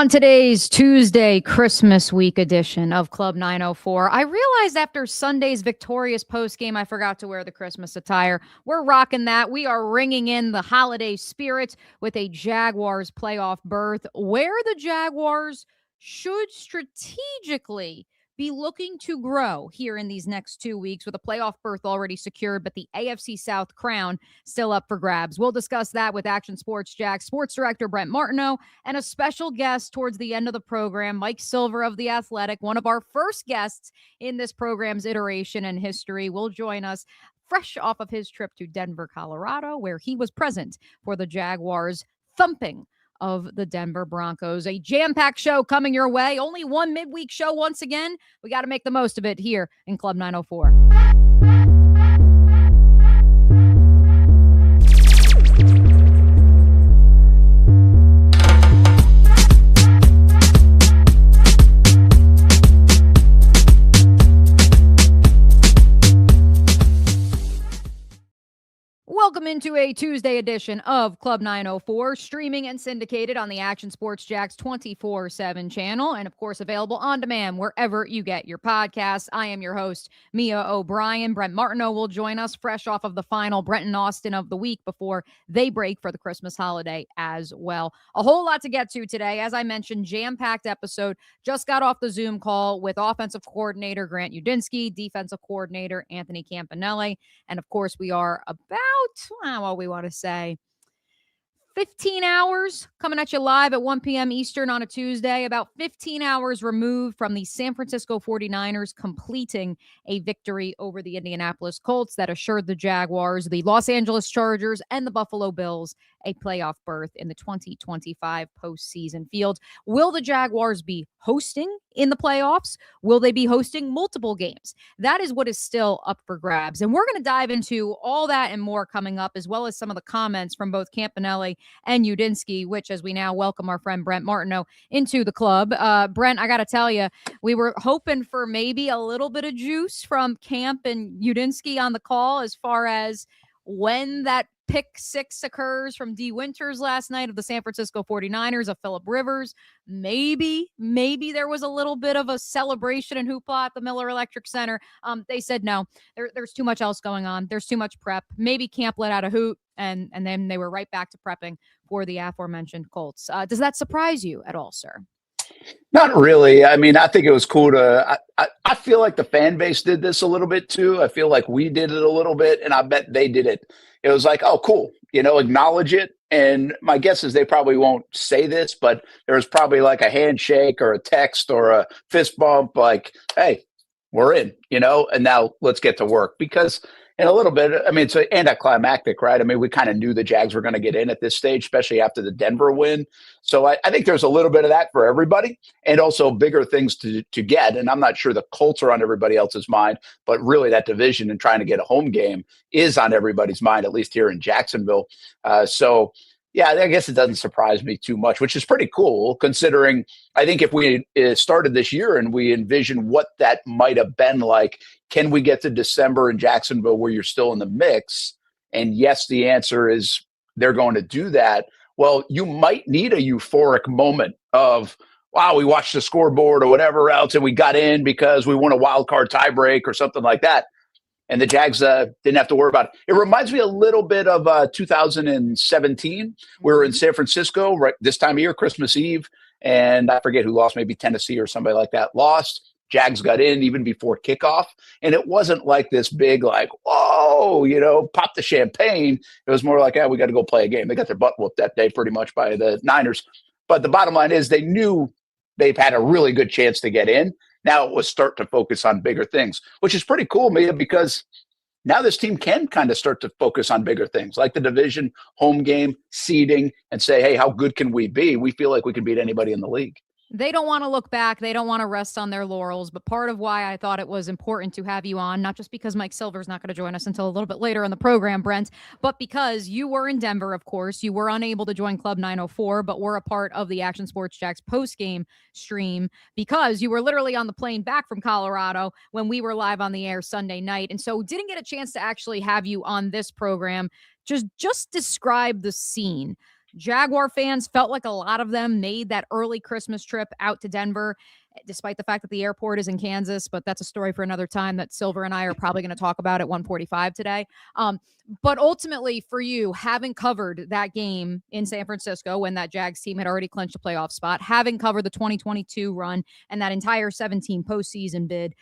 On today's Tuesday Christmas week edition of Club 904, I realized after Sunday's victorious postgame, I forgot to wear the Christmas attire. We're rocking that. We are ringing in the holiday spirit with a Jaguars playoff berth, where the Jaguars should strategically be looking to grow here in these next 2 weeks with a playoff berth already secured, but the AFC South crown still up for grabs. We'll discuss that with Action Sports Jax sports director Brent Martineau and a special guest towards the end of the program, Mike Silver of The Athletic, one of our first guests in this program's iteration and history, will join us fresh off of his trip to Denver, Colorado, where he was present for the Jaguars thumping of the Denver Broncos. A jam-packed show coming your way. Only one midweek show once again. We got to make the most of it here in Club 904. Welcome into a Tuesday edition of Club 904, streaming and syndicated on the Action Sports Jax 24/7 channel, and of course available on demand wherever you get your podcasts. I am your host, Mia O'Brien. Brent Martineau will join us fresh off of the final Brent and Austin of the week before they break for the Christmas holiday as well. A whole lot to get to today. As I mentioned, jam-packed episode. Just got off the Zoom call with offensive coordinator Grant Udinski, defensive coordinator Anthony Campanelli, and of course we are about what we want to say, 15 hours coming at you live at 1 p.m. Eastern on a Tuesday, about 15 hours removed from the San Francisco 49ers completing a victory over the Indianapolis Colts that assured the Jaguars, the Los Angeles Chargers, and the Buffalo Bills a playoff berth in the 2025 postseason field. Will the Jaguars be hosting in the playoffs? Will they be hosting multiple games? That is what is still up for grabs. And we're going to dive into all that and more coming up, as well as some of the comments from both Campanelli and Udinski, which, as we now welcome our friend Brent Martineau into the club. Brent, I got to tell you, we were hoping for maybe a little bit of juice from Camp and Udinski on the call as far as when that pick six occurs from D. Winters last night of the San Francisco 49ers of Phillip Rivers. Maybe there was a little bit of a celebration and hoopla at the Miller Electric Center. They said no, there's too much else going on. There's too much prep. Maybe Camp let out a hoot, and then they were right back to prepping for the aforementioned Colts. Does that surprise you at all, sir? Not really. I mean, I think it was cool to I feel like the fan base did this a little bit too. I feel like we did it a little bit, and I bet they did it. It was like, oh, cool, acknowledge it. And my guess is they probably won't say this, but there was probably like a handshake or a text or a fist bump like, hey, we're in, and now let's get to work. Because in a little bit, I mean, it's anticlimactic, right? I mean, we kind of knew the Jags were going to get in at this stage, especially after the Denver win. So I think there's a little bit of that for everybody, and also bigger things to get. And I'm not sure the Colts are on everybody else's mind, but really that division and trying to get a home game is on everybody's mind, at least here in Jacksonville. So yeah, I guess it doesn't surprise me too much, which is pretty cool considering I think if we started this year and we envision what that might have been like, can we get to December in Jacksonville where you're still in the mix? And yes, the answer is they're going to do that. Well, you might need a euphoric moment of, wow, we watched the scoreboard or whatever else, and we got in because we won a wild card tiebreak or something like that. And the Jags didn't have to worry about it. It reminds me a little bit of 2017. We were in San Francisco right this time of year, Christmas Eve, and I forget who lost, maybe Tennessee or somebody like that lost. Jags got in even before kickoff, and it wasn't like this big, like, whoa, pop the champagne. It was more like, we got to go play a game. They got their butt whooped that day pretty much by the Niners. But the bottom line is they knew they've had a really good chance to get in. Now it was start to focus on bigger things, which is pretty cool, Mia, because now this team can kind of start to focus on bigger things like the division, home game, seeding, and say, hey, how good can we be? We feel like we can beat anybody in the league. They don't want to look back. They don't want to rest on their laurels. But part of why I thought it was important to have you on, not just because Mike Silver's not going to join us until a little bit later in the program, Brent, but because you were in Denver, of course. You were unable to join Club 904, but were a part of the Action Sports Jax postgame stream because you were literally on the plane back from Colorado when we were live on the air Sunday night. And so didn't get a chance to actually have you on this program. Just describe the scene. Jaguar fans felt like a lot of them made that early Christmas trip out to Denver, despite the fact that the airport is in Kansas, but that's a story for another time that Silver and I are probably going to talk about at 1:45 today. But ultimately for you, having covered that game in San Francisco when that Jags team had already clinched a playoff spot, having covered the 2022 run and that entire 17 postseason bid,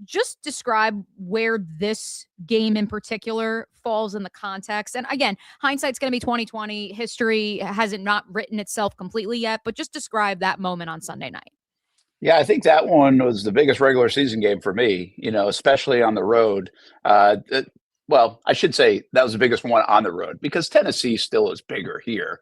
just describe where this game in particular falls in the context. And again, hindsight's going to be 2020. History hasn't not written itself completely yet, but just describe that moment on Sunday night. Yeah, I think that one was the biggest regular season game for me, especially on the road. Well, I should say that was the biggest one on the road because Tennessee still is bigger here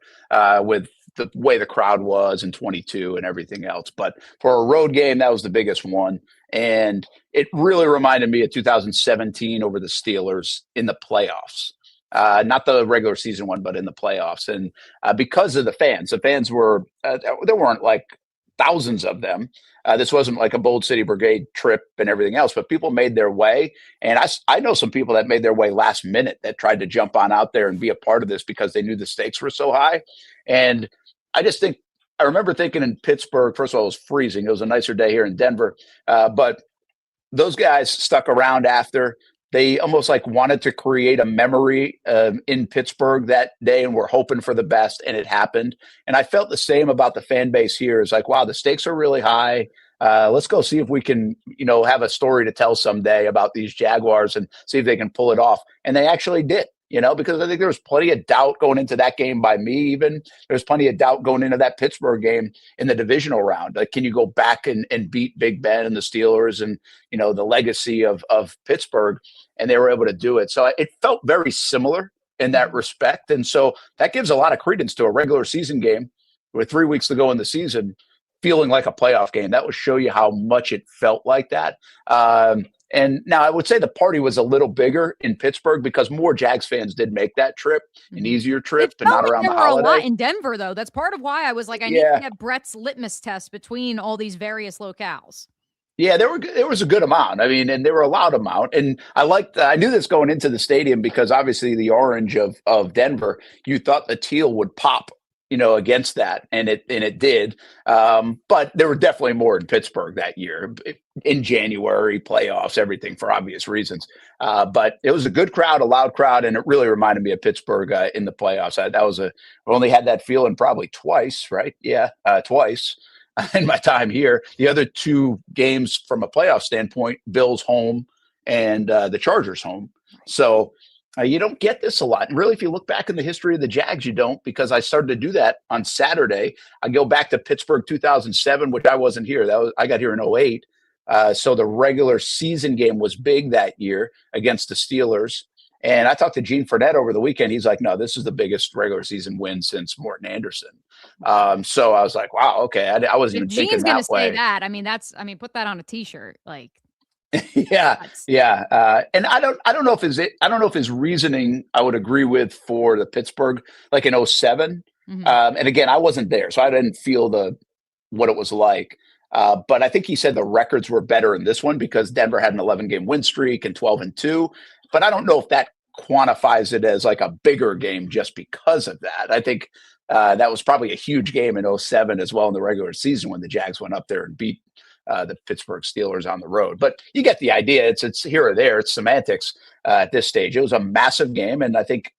with the way the crowd was in 22 and everything else. But for a road game, that was the biggest one. And it really reminded me of 2017 over the Steelers in the playoffs. Not the regular season one, but in the playoffs. And because of the fans were, there weren't like thousands of them. This wasn't like a Bold City Brigade trip and everything else, but people made their way. And I know some people that made their way last minute that tried to jump on out there and be a part of this because they knew the stakes were so high. And I remember thinking in Pittsburgh, first of all, it was freezing. It was a nicer day here in Denver. But those guys stuck around after. They almost like wanted to create a memory in Pittsburgh that day and were hoping for the best, and it happened. And I felt the same about the fan base here. It's like, wow, the stakes are really high. Let's go see if we can, have a story to tell someday about these Jaguars and see if they can pull it off. And they actually did. Because I think there was plenty of doubt going into that game by me even. There's plenty of doubt going into that Pittsburgh game in the divisional round. Like, can you go back and beat Big Ben and the Steelers and, the legacy of Pittsburgh? And they were able to do it. So it felt very similar in that respect. And so that gives a lot of credence to a regular season game with 3 weeks to go in the season, feeling like a playoff game. That would show you how much it felt like that. And now I would say the party was a little bigger in Pittsburgh because more Jags fans did make that trip, an easier trip, but not around the holiday. There were a lot in Denver, though. That's part of why I was like, I need to get Brett's litmus test between all these various locales. Yeah, there was a good amount. I mean, and there were a loud amount. And I knew this going into the stadium because obviously the orange of Denver, you thought the teal would pop, against that. And it did. But there were definitely more in Pittsburgh that year in January, playoffs, everything for obvious reasons. But it was a good crowd, a loud crowd. And it really reminded me of Pittsburgh in the playoffs. I only had that feeling probably twice, right? Yeah, twice. In my time here. The other two games from a playoff standpoint, Bills home and the Chargers home. So you don't get this a lot. And really, if you look back in the history of the Jags, you don't, because I started to do that on Saturday. I go back to Pittsburgh 2007, which I wasn't here. I got here in 08. So the regular season game was big that year against the Steelers. And I talked to Gene Fournette over the weekend. He's like, no, this is the biggest regular season win since Morton Anderson. So I was like, wow, okay. I wasn't even thinking that way. Gene's going to say that. I mean, put that on a t-shirt. Like, yeah. And I don't know if his reasoning I would agree with for the Pittsburgh, like in 07. Mm-hmm. And again, I wasn't there, so I didn't feel what it was like. But I think he said the records were better in this one because Denver had an 11-game win streak and 12-2. But I don't know if that quantifies it as like a bigger game just because of that. I think that was probably a huge game in 07 as well in the regular season when the Jags went up there and beat the Pittsburgh Steelers on the road. But you get the idea. It's here or there. It's semantics at this stage. It was a massive game, and I think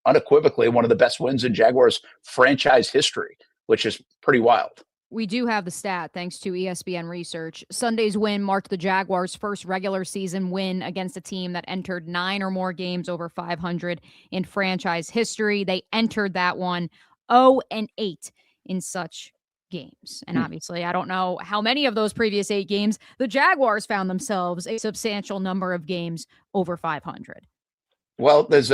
unequivocally one of the best wins in Jaguars franchise history, which is pretty wild. We do have the stat, thanks to ESPN research. Sunday's win marked the Jaguars' first regular season win against a team that entered 9 or more games over 500 in franchise history. They entered that one 0-8 in such games. And obviously, I don't know how many of those previous 8 games the Jaguars found themselves a substantial number of games over 500. Well, there's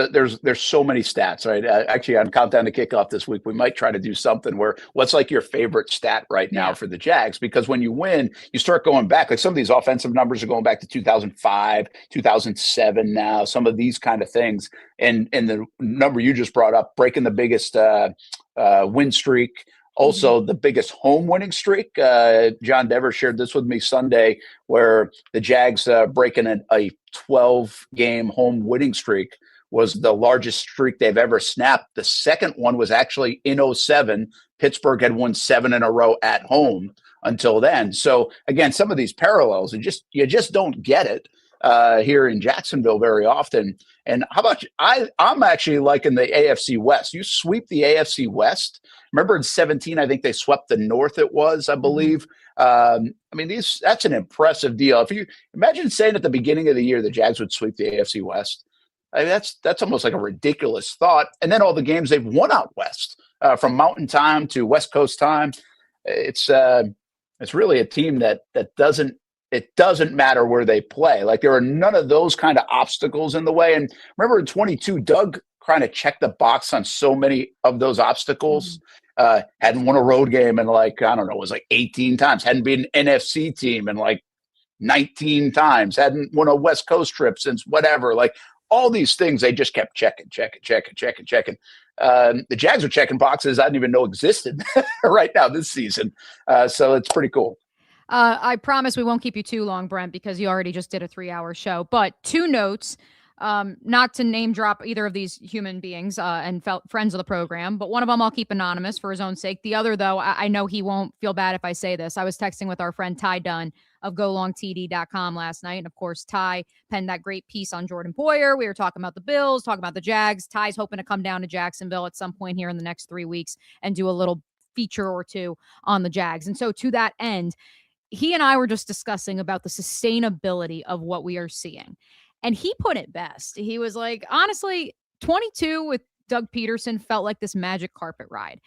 so many stats, right? Actually, on Countdown to Kickoff this week, we might try to do something where what's like your favorite stat right now for the Jags? Because when you win, you start going back. Like some of these offensive numbers are going back to 2005, 2007 now, some of these kind of things. And the number you just brought up, breaking the biggest win streak, also the biggest home winning streak. John Dever shared this with me Sunday, where the Jags breaking a 12-game home winning streak was the largest streak they've ever snapped. The second one was actually in '07. Pittsburgh had won 7 in a row at home until then. So again, some of these parallels, you just don't get it here in Jacksonville very often. And how about you? I'm actually liking the AFC West. You sweep the AFC West. Remember in 17, I think they swept the North. It was, I believe. I mean, that's an impressive deal. If you imagine saying at the beginning of the year the Jags would sweep the AFC West, I mean, that's almost like a ridiculous thought. And then all the games they've won out west, from Mountain Time to West Coast Time, it's really a team that doesn't matter where they play. Like there are none of those kind of obstacles in the way. And remember in 22, Doug kind of checked the box on so many of those obstacles. Hadn't won a road game in like, I don't know, it was like 18 times. Hadn't been an NFC team in like 19 times. Hadn't won a West Coast trip since whatever. Like all these things, they just kept checking. The Jags are checking boxes I didn't even know existed right now this season. So it's pretty cool. I promise we won't keep you too long, Brent, because you already just did a 3-hour show. But 2 notes, not to name drop either of these human beings and friends of the program, but one of them I'll keep anonymous for his own sake. The other, though, I know he won't feel bad if I say this. I was texting with our friend Ty Dunn of golongtd.com last night. And of course, Ty penned that great piece on Jordan Poyer. We were talking about the Bills, talking about the Jags. Ty's hoping to come down to Jacksonville at some point here in the next 3 weeks and do a little feature or 2 on the Jags. And so to that end, he and I were just discussing about the sustainability of what we are seeing. And he put it best. He was like, honestly, 22 with Doug Peterson felt like this magic carpet ride.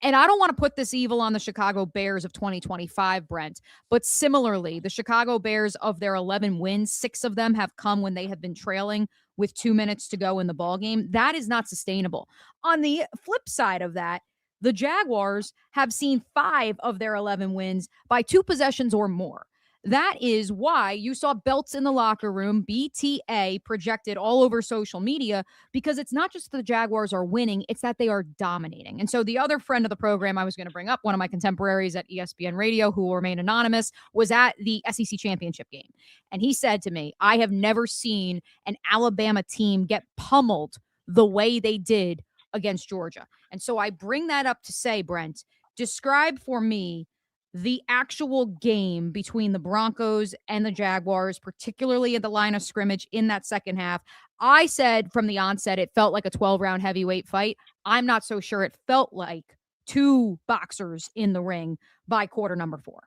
And I don't want to put this evil on the Chicago Bears of 2025, Brent, but similarly, the Chicago Bears of their 11 wins, 6 of them have come when they have been trailing with 2 minutes to go in the ballgame. That is not sustainable. On the flip side of that, the Jaguars have seen 5 of their 11 wins by 2 possessions or more. That is why you saw belts in the locker room, BTA projected all over social media, because it's not just the Jaguars are winning, it's that they are dominating. And so the other friend of the program I was going to bring up, one of my contemporaries at ESPN Radio, who will remain anonymous, was at the SEC championship game. And he said to me, I have never seen an Alabama team get pummeled the way they did against Georgia. And so I bring that up to say, Brent, describe for me the actual game between the Broncos and the Jaguars, particularly at the line of scrimmage in that second half. I said from the onset, it felt like a 12-round heavyweight fight. I'm not so sure it felt like 2 boxers in the ring by quarter number 4.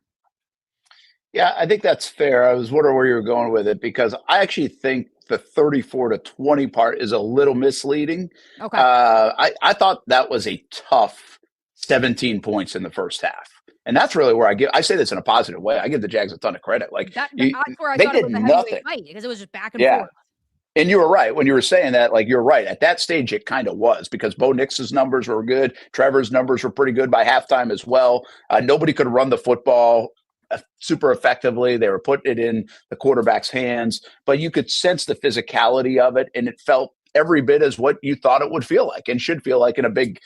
Yeah, I think that's fair. I was wondering where you were going with it, because I actually think the 34-20 part is a little misleading. Okay. I thought that was a tough 17 points in the first half. And that's really where I say this in a positive way. I give the Jags a ton of credit. Like that's where I thought it was a heavyweight fight, because it was just back and forth. And you were right when you were saying that. Like, you're right. At that stage, it kind of was, because Bo Nix's numbers were good. Trevor's numbers were pretty good by halftime as well. Nobody could run the football super effectively. They were putting it in the quarterback's hands, but you could sense the physicality of it, and it felt every bit as what you thought it would feel like and should feel like in a big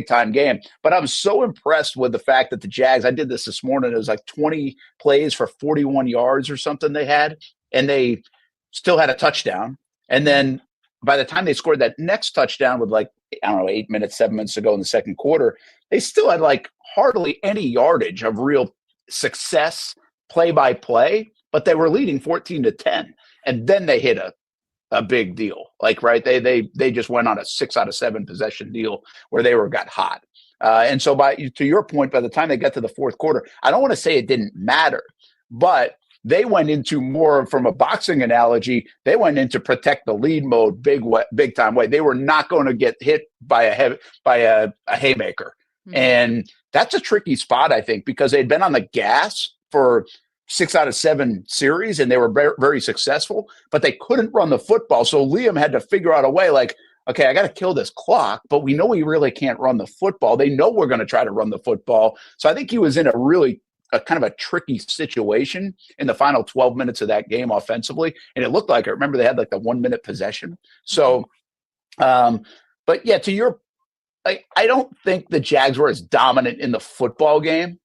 time game. But I'm so impressed with the fact that the Jags, I did this morning, it was like 20 plays for 41 yards or something they had, and they still had a touchdown. And then by the time they scored that next touchdown with like, I don't know, 8 minutes, 7 minutes to go in the second quarter, they still had like hardly any yardage of real success play by play, but they were leading 14-10. And then they hit a big deal. Like, right. They just went on a 6 out of 7 possession deal where they got hot. And so to your point, by the time they got to the fourth quarter, I don't want to say it didn't matter, but they went into more, from a boxing analogy, they went into protect the lead mode, big time way. They were not going to get hit by a haymaker. Mm-hmm. And that's a tricky spot, I think, because they'd been on the gas for 6 out of 7 series, and they were very, very successful, but they couldn't run the football. So Liam had to figure out a way, like, okay, I got to kill this clock, but we know we really can't run the football. They know we're going to try to run the football. So I think he was in a kind of a tricky situation in the final 12 minutes of that game offensively. And it looked like, I remember they had like the 1 minute possession. So, but yeah, to your, I don't think the Jags were as dominant in the football game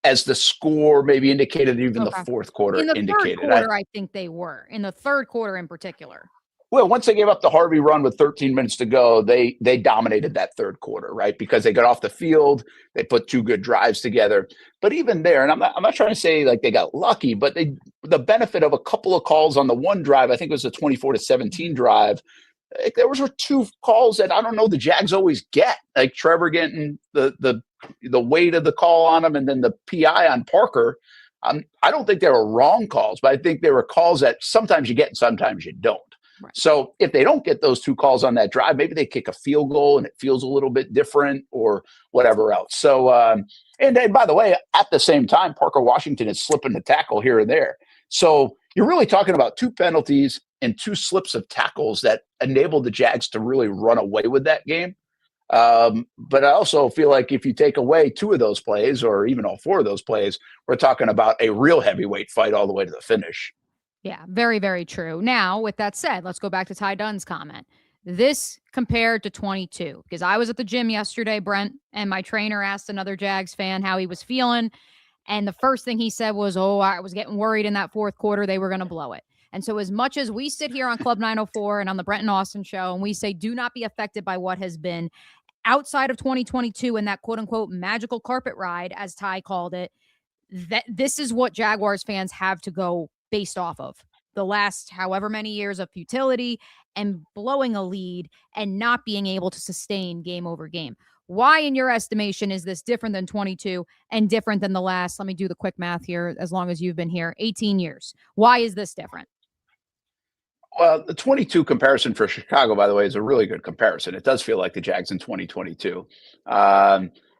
as the score maybe indicated, even the fourth quarter indicated. In the third quarter, I think they were. In the third quarter in particular. Well, once they gave up the Harvey run with 13 minutes to go, they dominated that third quarter, right? Because they got off the field, they put two good drives together. But even there, and I'm not trying to say like they got lucky, but the benefit of a couple of calls on the one drive, I think it was a 24-17 drive. Like, there were two calls that I don't know the Jags always get, like Trevor getting the weight of the call on him, and then the PI on Parker. I don't think they were wrong calls, but I think they were calls that sometimes you get and sometimes you don't. Right. So if they don't get those two calls on that drive, maybe they kick a field goal and it feels a little bit different or whatever else. So, and then, by the way, at the same time, Parker Washington is slipping the tackle here and there. So you're really talking about two penalties and two slips of tackles that enabled the Jags to really run away with that game. But I also feel like if you take away two of those plays or even all four of those plays, we're talking about a real heavyweight fight all the way to the finish. Yeah, very, very true. Now, with that said, let's go back to Ty Dunn's comment. This compared to 22, because I was at the gym yesterday, Brent, and my trainer asked another Jags fan how he was feeling. And the first thing he said was, I was getting worried in that fourth quarter they were going to blow it. And so as much as we sit here on Club 904 and on the Brent and Austin show, and we say, do not be affected by what has been outside of 2022 and that quote unquote magical carpet ride, as Ty called it, that this is what Jaguars fans have to go based off of the last however many years of futility and blowing a lead and not being able to sustain game over game. Why, in your estimation, is this different than 22 and different than the last, let me do the quick math here, as long as you've been here, 18 years? Why is this different? Well, the 22 comparison for Chicago, by the way, is a really good comparison. It does feel like the Jags in 2022.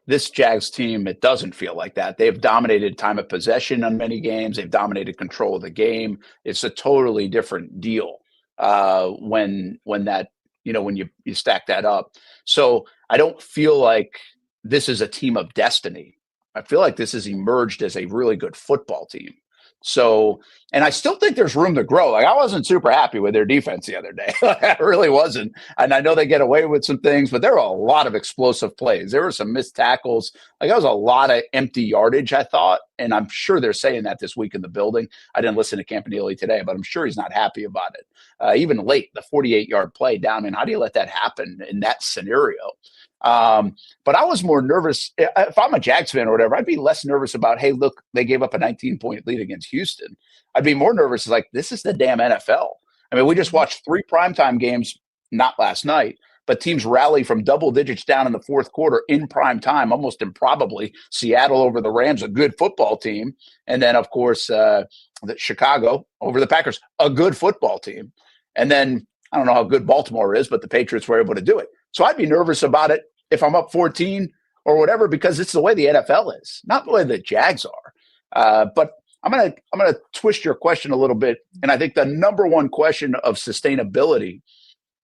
This Jags team, it doesn't feel like that. They've dominated time of possession on many games. They've dominated control of the game. It's a totally different deal when that, when you stack that up. So I don't feel like this is a team of destiny. I feel like this has emerged as a really good football team. So, and I still think there's room to grow. Like, I wasn't super happy with their defense the other day. I really wasn't. And I know they get away with some things, but there were a lot of explosive plays. There were some missed tackles. Like, that was a lot of empty yardage, I thought. And I'm sure they're saying that this week in the building. I didn't listen to Campanile today, but I'm sure he's not happy about it. Even late, the 48-yard play down. I mean, how do you let that happen in that scenario? But I was more nervous. If I'm a Jags fan or whatever, I'd be less nervous about, hey, look, they gave up a 19-point lead against Houston. I'd be more nervous like, this is the damn NFL. I mean, we just watched 3 primetime games, not last night, but teams rally from double digits down in the fourth quarter in prime time, almost improbably. Seattle over the Rams, a good football team. And then, of course, the Chicago over the Packers, a good football team. And then I don't know how good Baltimore is, but the Patriots were able to do it. So I'd be nervous about it if I'm up 14 or whatever, because it's the way the NFL is, not the way the Jags are. But I'm gonna twist your question a little bit, and I think the number one question of sustainability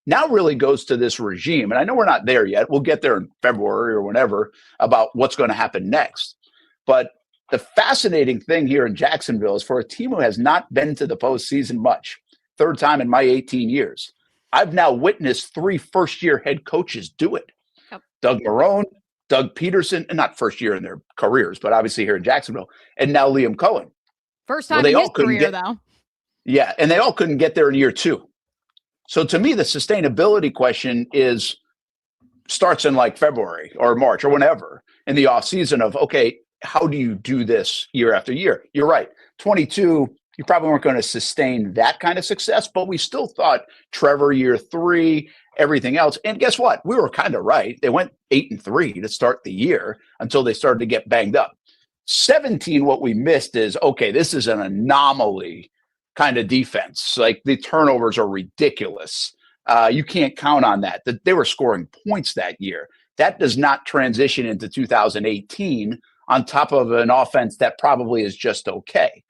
now really goes to this regime. And I know we're not there yet. We'll get there in February or whenever about what's going to happen next. But the fascinating thing here in Jacksonville is for a team who has not been to the postseason much, third time in my 18 years, I've now witnessed 3 first-year head coaches do it. Yep. Doug Marrone, Doug Peterson, and not first year in their careers, but obviously here in Jacksonville, and now Liam Cohen. First time in his career, though. Yeah, and they all couldn't get there in year 2. So to me, the sustainability question starts in like February or March or whenever in the offseason of, okay, how do you do this year after year? You're right. 22, you probably weren't going to sustain that kind of success, but we still thought Trevor year 3, everything else. And guess what? We were kind of right. They went 8-3 to start the year until they started to get banged up. 17, what we missed is, okay, this is an anomaly kind of defense. Like, the turnovers are ridiculous. You can't count on that. They were scoring points that year. That does not transition into 2018 on top of an offense that probably is just okay.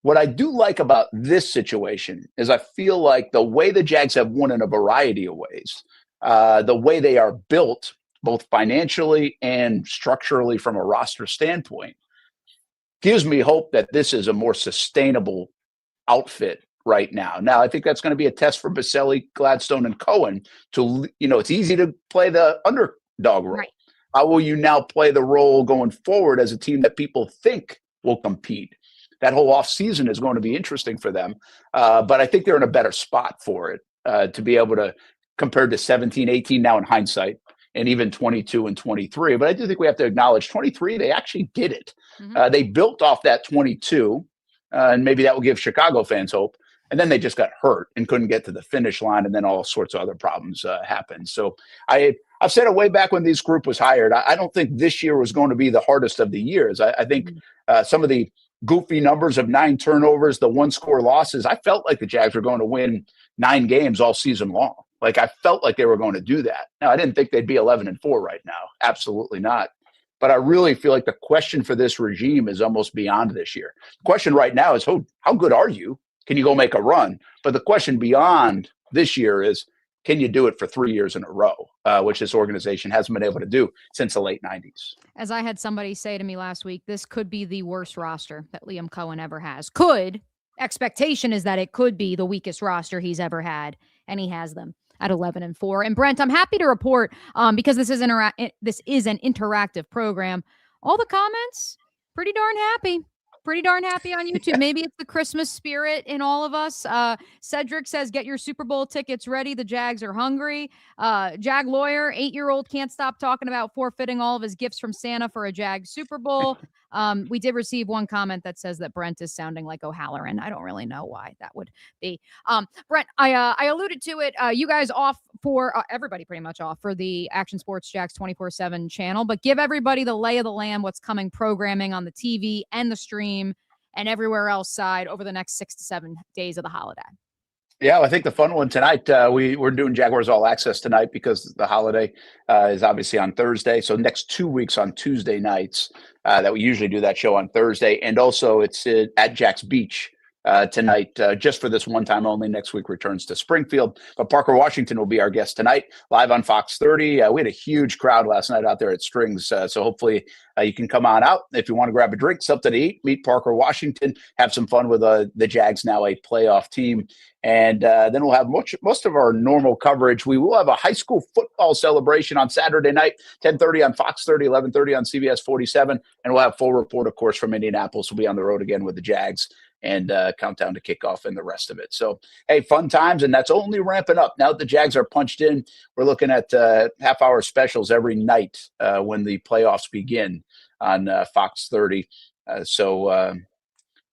What I do like about this situation is I feel like the way the Jags have won in a variety of ways, the way they are built, both financially and structurally from a roster standpoint, gives me hope that this is a more sustainable outfit right now. Now, I think that's going to be a test for Baselli, Gladstone, and Cohen to, it's easy to play the underdog role. Right. How will you now play the role going forward as a team that people think will compete? That whole offseason is going to be interesting for them. But I think they're in a better spot for it. to be able to compare to 17, 18 now in hindsight, and even 22 and 23. But I do think we have to acknowledge 23, they actually did it. They built off that 22, and maybe that will give Chicago fans hope. And then they just got hurt and couldn't get to the finish line, and then all sorts of other problems happened. So I've said it way back when this group was hired. I don't think this year was going to be the hardest of the years. I think some of the goofy numbers of 9 turnovers, the 1-score losses, I felt like the Jags were going to win 9 games all season long. Like, I felt like they were going to do that. Now, I didn't think they'd be 11-4 right now. Absolutely not. But I really feel like the question for this regime is almost beyond this year. The question right now is, how good are you? Can you go make a run? But the question beyond this year is, can you do it for 3 years in a row, which this organization hasn't been able to do since the late 90s. As I had somebody say to me last week, this could be the worst roster that Liam Cohen ever has. Could. Expectation is that it could be the weakest roster he's ever had, and he has them at 11-4. And Brent, I'm happy to report, because this is an interactive program, all the comments, pretty darn happy on YouTube. Maybe it's the Christmas spirit in all of us. Cedric says, get your Super Bowl tickets ready. The Jags are hungry. Jag lawyer, 8-year-old can't stop talking about forfeiting all of his gifts from Santa for a Jag Super Bowl. We did receive one comment that says that Brent is sounding like O'Halloran. I don't really know why that would be. Brent, I alluded to it. You guys off for everybody pretty much off for the Action Sports Jax 24/7 channel, but give everybody the lay of the land, what's coming programming on the TV and the stream and everywhere else side over the next 6 to 7 days of the holiday. Yeah, I think the fun one tonight, we're doing Jaguars All Access tonight because the holiday is obviously on Thursday. So next 2 weeks on Tuesday nights that we usually do that show on Thursday. And also it's at Jack's Beach tonight, just for this one time only. Next week returns to Springfield. But Parker Washington will be our guest tonight, live on Fox 30. We had a huge crowd last night out there at Strings. So hopefully you can come on out. If you want to grab a drink, something to eat, meet Parker Washington, have some fun with the Jags, now a playoff team. And then we'll have most of our normal coverage. We will have a high school football celebration on Saturday night, 10:30 on Fox 30, 11:30 on CBS 47. And we'll have full report, of course, from Indianapolis. We'll be on the road again with the Jags and countdown to kickoff and the rest of it. So, hey, fun times, and that's only ramping up. Now that the Jags are punched in, we're looking at half-hour specials every night when the playoffs begin on Fox 30.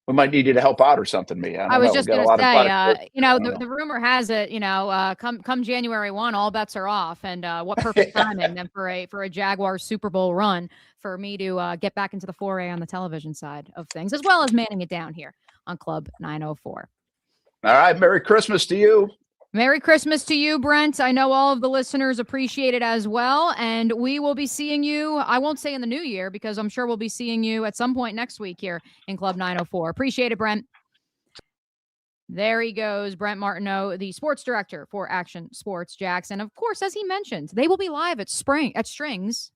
We might need you to help out or something, me. I was just going to say, the rumor has it, come January 1, all bets are off. And what perfect timing then for a Jaguars Super Bowl run for me to get back into the foray on the television side of things, as well as manning it down here on Club 904. All right. Merry Christmas to you. Merry Christmas to you, Brent. I know all of the listeners appreciate it as well. And we will be seeing you, I won't say in the new year, because I'm sure we'll be seeing you at some point next week here in Club 904. Appreciate it, Brent. There he goes, Brent Martineau, the sports director for Action Sports Jax. And of course, as he mentioned, they will be live at Strings,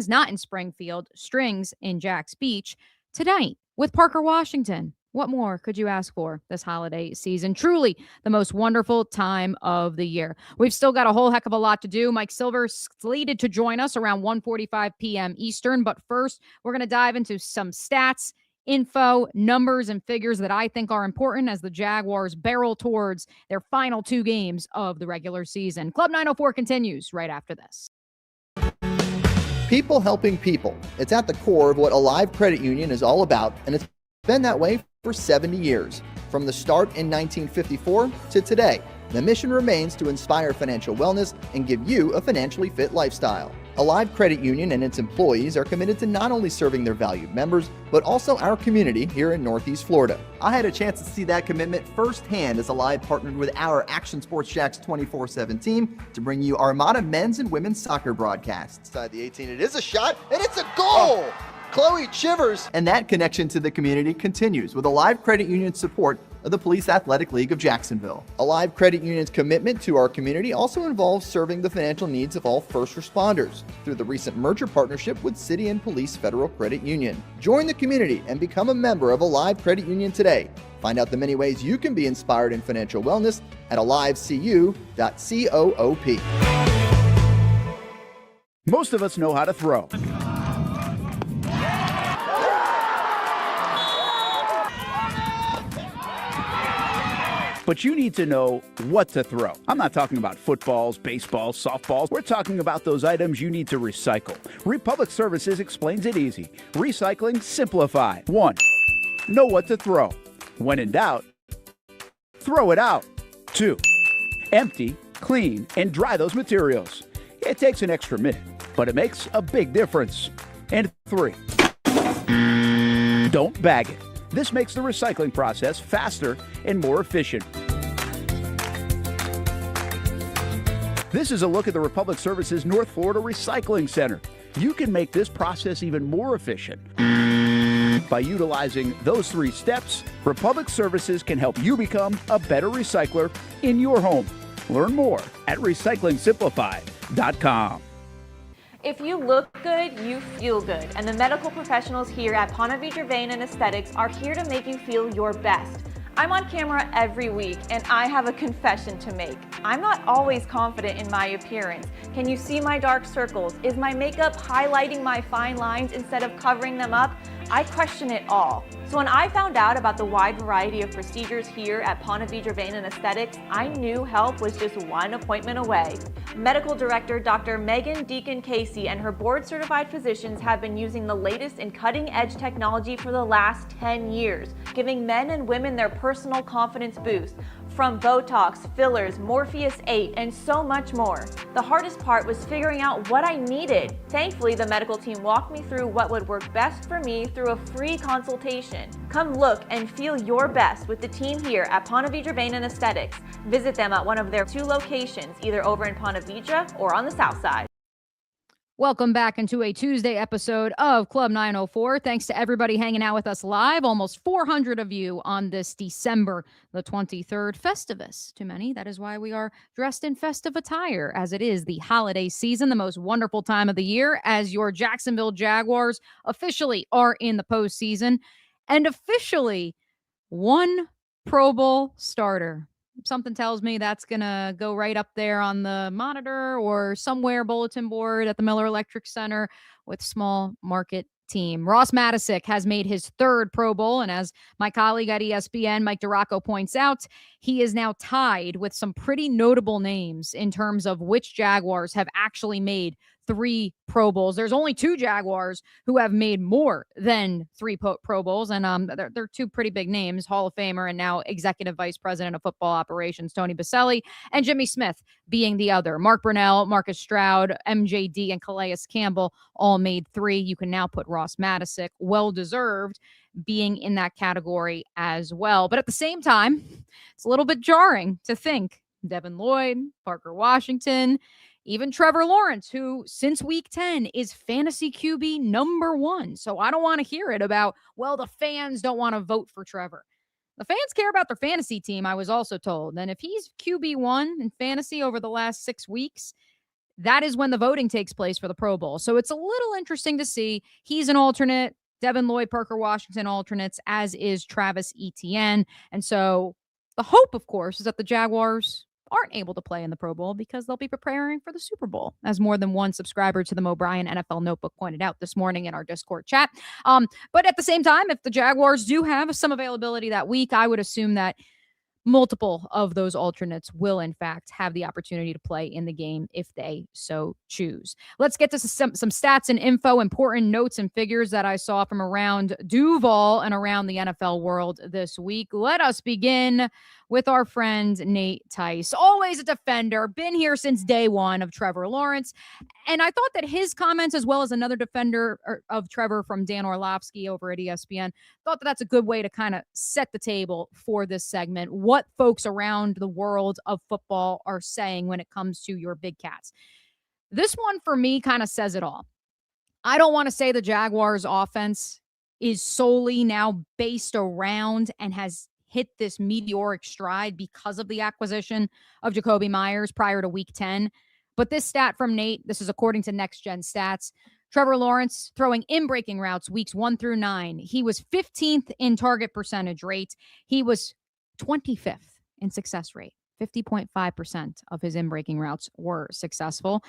not in Springfield, Strings in Jack's Beach tonight with Parker Washington. What more could you ask for this holiday season? Truly the most wonderful time of the year. We've still got a whole heck of a lot to do. Mike Silver slated to join us around 1:45 p.m. Eastern. But first, we're going to dive into some stats, info, numbers, and figures that I think are important as the Jaguars barrel towards their final 2 games of the regular season. Club 904 continues right after this. People helping people. It's at the core of what Alive Credit Union is all about, and it's been that way for 70 years. From the start in 1954 to today, the mission remains to inspire financial wellness and give you a financially fit lifestyle. Alive Credit Union and its employees are committed to not only serving their valued members, but also our community here in Northeast Florida. I had a chance to see that commitment firsthand as Alive partnered with our Action Sports Jax 24/7 team to bring you Armada men's and women's soccer broadcasts. Inside the 18, it is a shot, and it's a goal! Chloe Chivers. And that connection to the community continues with Alive Credit Union's support of the Police Athletic League of Jacksonville. Alive Credit Union's commitment to our community also involves serving the financial needs of all first responders through the recent merger partnership with City and Police Federal Credit Union. Join the community and become a member of Alive Credit Union today. Find out the many ways you can be inspired in financial wellness at alivecu.coop. Most of us know how to throw. but you need to know what to throw. I'm not talking about footballs, baseballs, softballs. We're talking about those items you need to recycle. Republic Services explains it easy. Recycling simplified. 1. Know what to throw. When in doubt, throw it out. 2. Empty, clean, and dry those materials. It takes an extra minute, but it makes a big difference. And 3. Don't bag it. This makes the recycling process faster and more efficient. This is a look at the Republic Services North Florida Recycling Center. You can make this process even more efficient. By utilizing those 3 steps, Republic Services can help you become a better recycler in your home. Learn more at recyclingsimplified.com. If you look good, you feel good. And the medical professionals here at Ponte Vedra Vein and Aesthetics are here to make you feel your best. I'm on camera every week, and I have a confession to make. I'm not always confident in my appearance. Can you see my dark circles? Is my makeup highlighting my fine lines instead of covering them up? I question it all. So when I found out about the wide variety of procedures here at Ponte Vedra Vein and Aesthetics, I knew help was just one appointment away. Medical Director Dr. Megan Deacon Casey and her board-certified physicians have been using the latest in cutting-edge technology for the last 10 years, giving men and women their personal confidence boost. From Botox, fillers, Morpheus 8, and so much more. The hardest part was figuring out what I needed. Thankfully, the medical team walked me through what would work best for me through a free consultation. Come look and feel your best with the team here at Ponte Vedra Vein and Aesthetics. Visit them at one of their 2 locations, either over in Ponte Vedra or on the south side. Welcome back into a Tuesday episode of Club 904. Thanks to everybody hanging out with us live. Almost 400 of you on this December the 23rd. Festivus to many. That is why we are dressed in festive attire, as it is the holiday season, the most wonderful time of the year, as your Jacksonville Jaguars officially are in the postseason and officially 1 Pro Bowl starter. Something tells me that's going to go right up there on the monitor or somewhere bulletin board at the Miller Electric Center with small market team. Ross Matisic has made his 3rd Pro Bowl. And as my colleague at ESPN, Mike DiRocco, points out, he is now tied with some pretty notable names in terms of which Jaguars have actually made 3 Pro Bowls. There's only 2 Jaguars who have made more than 3 Pro Bowls. And they're 2 pretty big names, Hall of Famer and now Executive Vice President of Football Operations, Tony Baselli, and Jimmy Smith being the other. Mark Brunell, Marcus Stroud, MJD, and Calais Campbell all made 3. You can now put Ross Matisic, well-deserved, being in that category as well. But at the same time, it's a little bit jarring to think Devin Lloyd, Parker Washington, even Trevor Lawrence, who since week 10 is fantasy QB number 1. So I don't want to hear it about, well, the fans don't want to vote for Trevor. The fans care about their fantasy team, I was also told. And if he's QB1 in fantasy over the last 6 weeks, that is when the voting takes place for the Pro Bowl. So it's a little interesting to see. He's an alternate. Devin Lloyd, Parker Washington alternates, as is Travis Etienne. And so the hope, of course, is that the Jaguars aren't able to play in the Pro Bowl because they'll be preparing for the Super Bowl, as more than one subscriber to the Mo Bryan NFL Notebook pointed out this morning in our Discord chat. But at the same time, if the Jaguars do have some availability that week, I would assume that multiple of those alternates will, in fact, have the opportunity to play in the game if they so choose. Let's get to some stats and info, important notes and figures that I saw from around Duval and around the NFL world this week. Let us begin with our friend Nate Tice, always a defender, been here since day one of Trevor Lawrence. And I thought that his comments, as well as another defender of Trevor from Dan Orlovsky over at ESPN, thought that that's a good way to kind of set the table for this segment, what folks around the world of football are saying when it comes to your Big Cats. This one for me kind of says it all. I don't want to say the Jaguars offense is solely now based around and has hit this meteoric stride because of the acquisition of Jakobi Meyers prior to week 10. But this stat from Nate, this is according to Next Gen Stats, Trevor Lawrence throwing in breaking routes weeks 1 through 9. He was 15th in target percentage rate. He was 25th in success rate. 50.5% of his in-breaking routes were successful.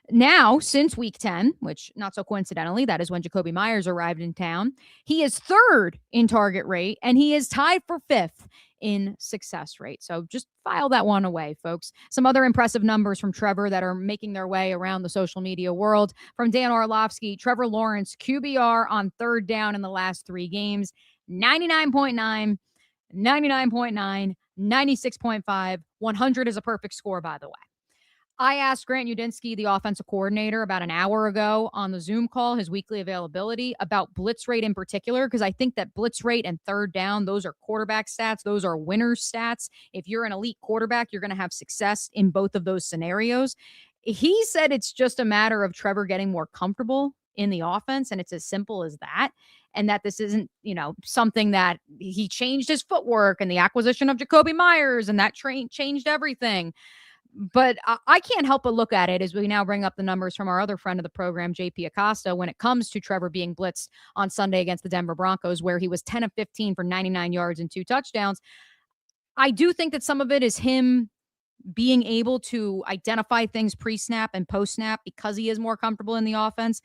Now, since week 10, which not so coincidentally, that is when Jakobi Meyers arrived in town, he is 3rd in target rate, and he is tied for 5th in success rate. So just file that one away, folks. Some other impressive numbers from Trevor that are making their way around the social media world. From Dan Orlovsky, Trevor Lawrence, QBR on third down in the last 3 games, 99.9, 99.9, 96.5, 100 is a perfect score, by the way. I asked Grant Udinski, the offensive coordinator, about an hour ago on the Zoom call, his weekly availability, about blitz rate in particular, because I think that blitz rate and third down, those are quarterback stats. Those are winner's stats. If you're an elite quarterback, you're going to have success in both of those scenarios. He said it's just a matter of Trevor getting more comfortable in the offense, and it's as simple as that. And that this isn't, something that he changed his footwork and the acquisition of Jacoby Myers and that changed everything. But I can't help but look at it as we now bring up the numbers from our other friend of the program, JP Acosta, when it comes to Trevor being blitzed on Sunday against the Denver Broncos, where he was 10 of 15 for 99 yards and 2 touchdowns. I do think that some of it is him being able to identify things pre-snap and post-snap because he is more comfortable in the offense.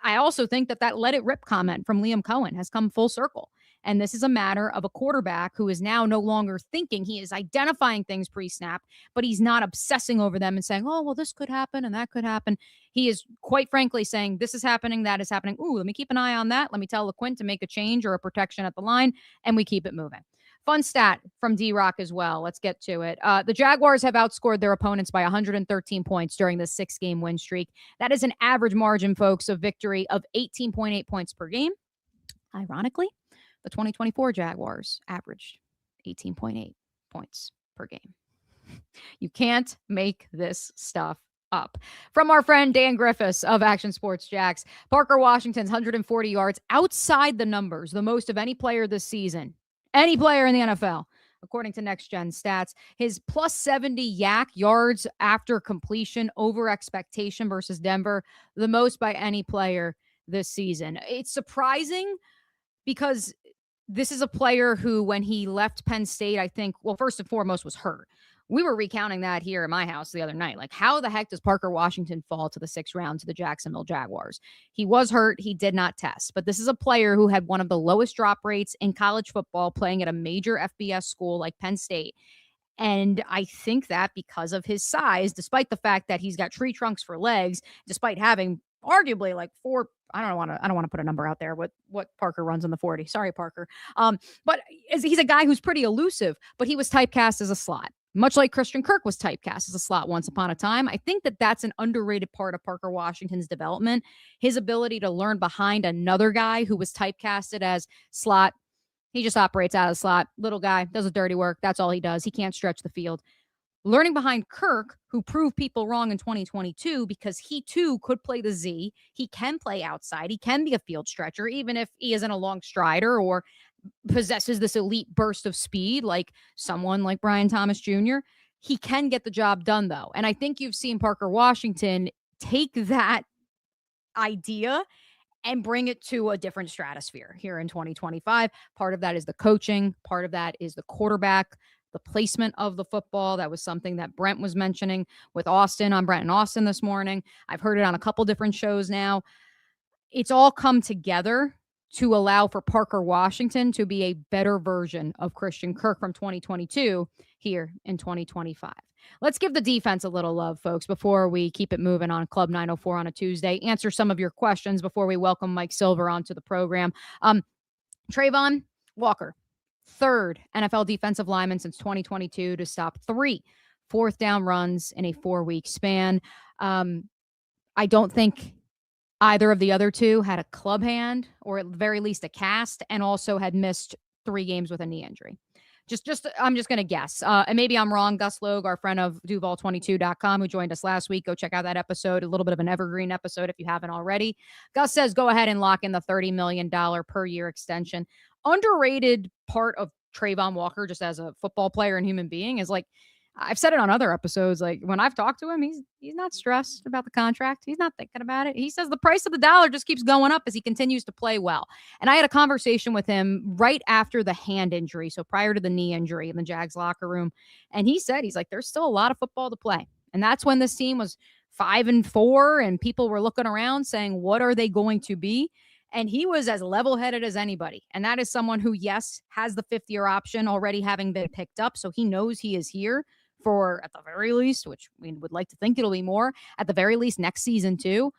I also think that let it rip comment from Liam Cohen has come full circle. And this is a matter of a quarterback who is now no longer thinking. He is identifying things pre-snap, but he's not obsessing over them and saying, oh, well, this could happen and that could happen. He is quite frankly saying, this is happening, that is happening. Ooh, let me keep an eye on that. Let me tell LeQuint to make a change or a protection at the line, and we keep it moving. Fun stat from D-Rock as well. Let's get to it. The Jaguars have outscored their opponents by 113 points during the 6-game win streak. That is an average margin, folks, of victory of 18.8 points per game. Ironically, the 2024 Jaguars averaged 18.8 points per game. You can't make this stuff up. From our friend Dan Griffiths of Action Sports Jacks, Parker Washington's 140 yards outside the numbers, the most of any player this season. Any player in the NFL, according to Next Gen Stats. His plus 70 yak yards after completion over expectation versus Denver, the most by any player this season. It's surprising because this is a player who, when he left Penn State, I think, well, first and foremost, was hurt. We were recounting that here in my house the other night. Like, how the heck does Parker Washington fall to the 6th round to the Jacksonville Jaguars? He was hurt. He did not test. But this is a player who had one of the lowest drop rates in college football playing at a major FBS school like Penn State. And I think that because of his size, despite the fact that he's got tree trunks for legs, despite having arguably like 4, I don't want to put a number out there what Parker runs in the 40. Sorry, Parker. But he's a guy who's pretty elusive, but he was typecast as a slot. Much like Christian Kirk was typecast as a slot once upon a time. I think that that's an underrated part of Parker Washington's development. His ability to learn behind another guy who was typecasted as slot. He just operates out of the slot. Little guy, does the dirty work. That's all he does. He can't stretch the field. Learning behind Kirk, who proved people wrong in 2022 because he too could play the Z. He can play outside. He can be a field stretcher, even if he isn't a long strider or possesses this elite burst of speed like someone like Brian Thomas Jr. He can get the job done, though. And I think you've seen Parker Washington take that idea and bring it to a different stratosphere here in 2025. Part of that is the coaching. Part of that is the quarterback, the placement of the football. That was something that Brent was mentioning with Austin on Brent and Austin this morning. I've heard it on a couple different shows now. It's all come together to allow for Parker Washington to be a better version of Christian Kirk from 2022 here in 2025. Let's give the defense a little love, folks, before we keep it moving on Club 904 on a Tuesday. Answer some of your questions before we welcome Mike Silver onto the program. Trayvon Walker, 3rd NFL defensive lineman since 2022 to stop 3 fourth down runs in a 4-week span. I don't think either of the other 2 had a club hand or at the very least a cast, and also had missed 3 games with a knee injury. I'm just going to guess. And maybe I'm wrong. Gus Logue, our friend of Duval22.com, who joined us last week. Go check out that episode, a little bit of an evergreen episode if you haven't already. Gus says, go ahead and lock in the $30 million per year extension. Underrated part of Trayvon Walker, just as a football player and human being, is like, I've said it on other episodes. Like, when I've talked to him, he's not stressed about the contract. He's not thinking about it. He says the price of the dollar just keeps going up as he continues to play well. And I had a conversation with him right after the hand injury, so prior to the knee injury in the Jags locker room. And he said, he's like, there's still a lot of football to play. And that's when this team was 5-4 and people were looking around saying, what are they going to be? And he was as level-headed as anybody. And that is someone who, yes, has the fifth-year option already having been picked up. So he knows he is here for, at the very least, which we would like to think it'll be more, at the very least next season too.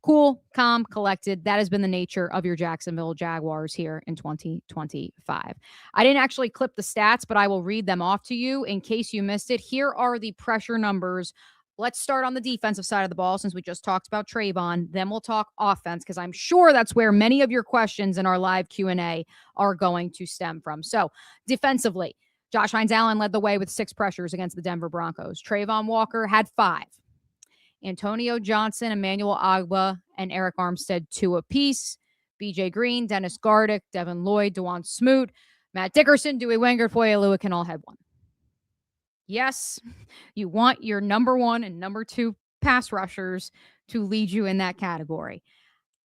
Cool, calm, collected. That has been the nature of your Jacksonville Jaguars here in 2025. I didn't actually clip the stats, but I will read them off to you in case you missed it. Here are the pressure numbers. Let's start on the defensive side of the ball since we just talked about Trayvon. Then we'll talk offense because I'm sure that's where many of your questions in our live Q&A are going to stem from. So defensively, Josh Hines-Allen led the way with 6 pressures against the Denver Broncos. Trayvon Walker had 5. Antonio Johnson, Emmanuel Agba, and Eric Armstead 2 apiece. BJ Green, Dennis Gardick, Devin Lloyd, DeJuan Smoot, Matt Dickerson, Dewey Wingard, Foye Oluokun all had 1. Yes, you want your number 1 and number 2 pass rushers to lead you in that category.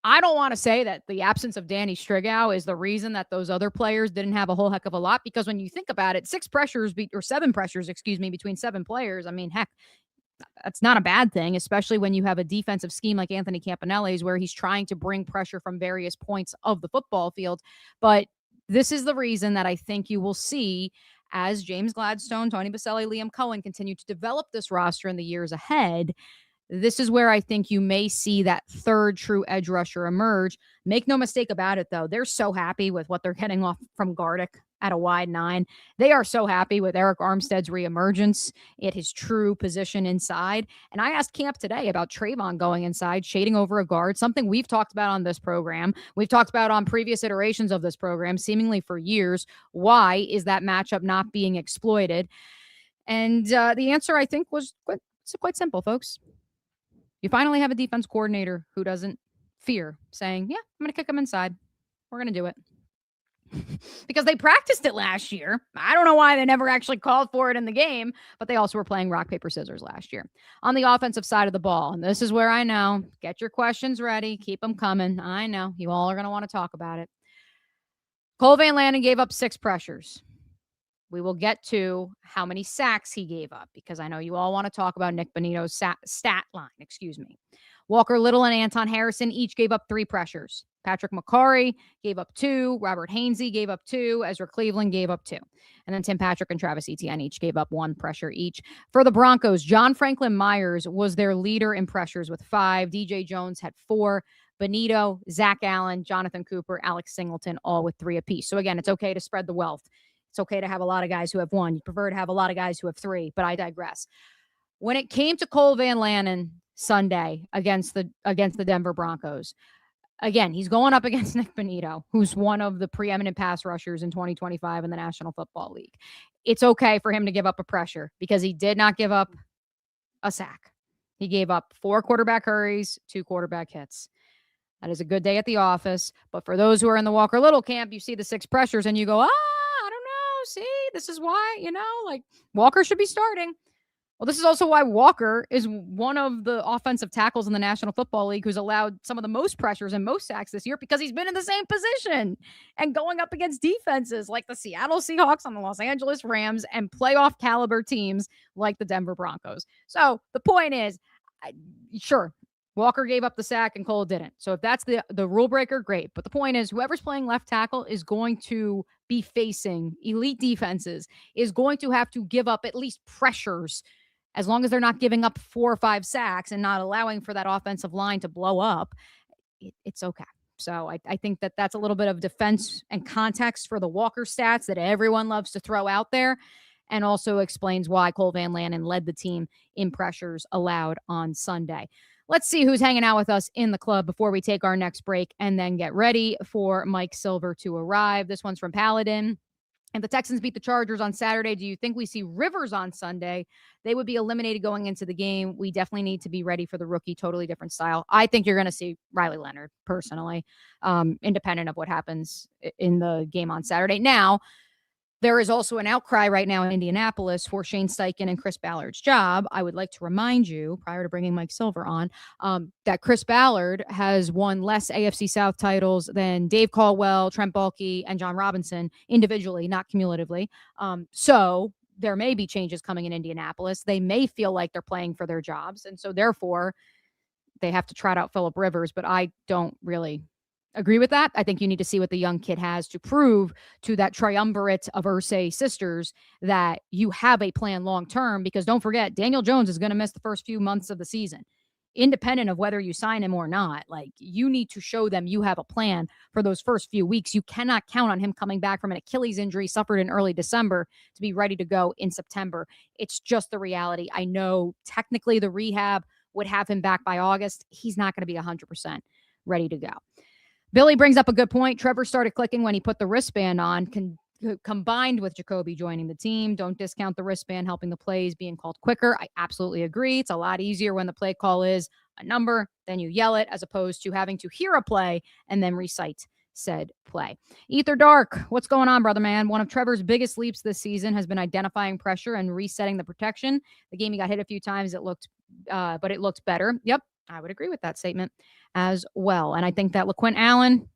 I don't want to say that the absence of Danny Strigow is the reason that those other players didn't have a whole heck of a lot, because when you think about it, 7 pressures between 7 players, I mean, heck, that's not a bad thing, especially when you have a defensive scheme like Anthony Campanelli's where he's trying to bring pressure from various points of the football field. But this is the reason that I think you will see as James Gladstone, Tony Boselli, Liam Cohen continue to develop this roster in the years ahead. This is where I think you may see that third true edge rusher emerge. Make no mistake about it, though. They're so happy with what they're getting off from Gardick at a wide 9. They are so happy with Eric Armstead's reemergence at his true position inside. And I asked Camp today about Trayvon going inside, shading over a guard, something we've talked about on this program. We've talked about on previous iterations of this program, seemingly for years. Why is that matchup not being exploited? And the answer, I think, was quite simple, folks. You finally have a defense coordinator who doesn't fear saying, yeah, I'm going to kick him inside. We're going to do it. Because they practiced it last year. I don't know why they never actually called for it in the game, but they also were playing rock, paper, scissors last year. On the offensive side of the ball, and this is where I know, get your questions ready, keep them coming. I know you all are going to want to talk about it. Cole Van Lanen gave up 6 pressures. We will get to how many sacks he gave up because I know you all want to talk about Nick Bonito's stat line. Walker Little and Anton Harrison each gave up 3 pressures. Patrick McCarry gave up 2. Robert Hainsey gave up 2. Ezra Cleveland gave up 2. And then Tim Patrick and Travis Etienne each gave up 1 pressure each. For the Broncos, John Franklin Myers was their leader in pressures with 5. DJ Jones had 4. Bonito, Zach Allen, Jonathan Cooper, Alex Singleton, all with 3 apiece. So again, it's okay to spread the wealth. It's okay to have a lot of guys who have 1. You prefer to have a lot of guys who have 3, but I digress. When it came to Cole Van Lanen Sunday against the Denver Broncos, again, he's going up against Nick Bonito, who's one of the preeminent pass rushers in 2025 in the National Football League. It's okay for him to give up a pressure because he did not give up a sack. He gave up 4 quarterback hurries, 2 quarterback hits. That is a good day at the office. But for those who are in the Walker Little camp, you see the 6 pressures and you go, I don't know. See, this is why, Walker should be starting. Well, this is also why Walker is one of the offensive tackles in the National Football League who's allowed some of the most pressures and most sacks this year because he's been in the same position and going up against defenses like the Seattle Seahawks and the Los Angeles Rams and playoff caliber teams like the Denver Broncos. So the point is, sure, Walker gave up the sack and Cole didn't. So if that's the rule breaker, great. But the point is, whoever's playing left tackle is going to be facing elite defenses, is going to have to give up at least pressures. As long as they're not giving up 4 or 5 sacks and not allowing for that offensive line to blow up, it's okay. So I think that's a little bit of defense and context for the Walker stats that everyone loves to throw out there, and also explains why Cole Van Lanen led the team in pressures allowed on Sunday. Let's see who's hanging out with us in the club before we take our next break and then get ready for Mike Silver to arrive. This one's from Paladin. If the Texans beat the Chargers on Saturday, do you think we see Rivers on Sunday? They would be eliminated going into the game. We definitely need to be ready for the rookie, totally different style. I think you're going to see Riley Leonard, personally, independent of what happens in the game on Saturday. Now, there is also an outcry right now in Indianapolis for Shane Steichen and Chris Ballard's job. I would like to remind you, prior to bringing Mike Silver on, that Chris Ballard has won less AFC South titles than Dave Caldwell, Trent Baalke, and John Robinson individually, not cumulatively. So there may be changes coming in Indianapolis. They may feel like they're playing for their jobs, and so therefore they have to trot out Phillip Rivers, but I don't really agree with that. I think you need to see what the young kid has to prove to that triumvirate of Irsay sisters that you have a plan long term, because don't forget, Daniel Jones is going to miss the first few months of the season. Independent of whether you sign him or not, like, you need to show them you have a plan for those first few weeks. You cannot count on him coming back from an Achilles injury suffered in early December to be ready to go in September. It's just the reality. I know technically the rehab would have him back by August. He's not going to be 100% ready to go. Billy brings up a good point. Trevor started clicking when he put the wristband on, combined with Jacoby joining the team. Don't discount the wristband helping the plays being called quicker. I absolutely agree. It's a lot easier when the play call is a number, then you yell it, as opposed to having to hear a play and then recite said play. Ether Dark, what's going on, brother man? One of Trevor's biggest leaps this season has been identifying pressure and resetting the protection. The game he got hit a few times, but it looked better. Yep, I would agree with that statement as well. And I think that LaQuint Allen,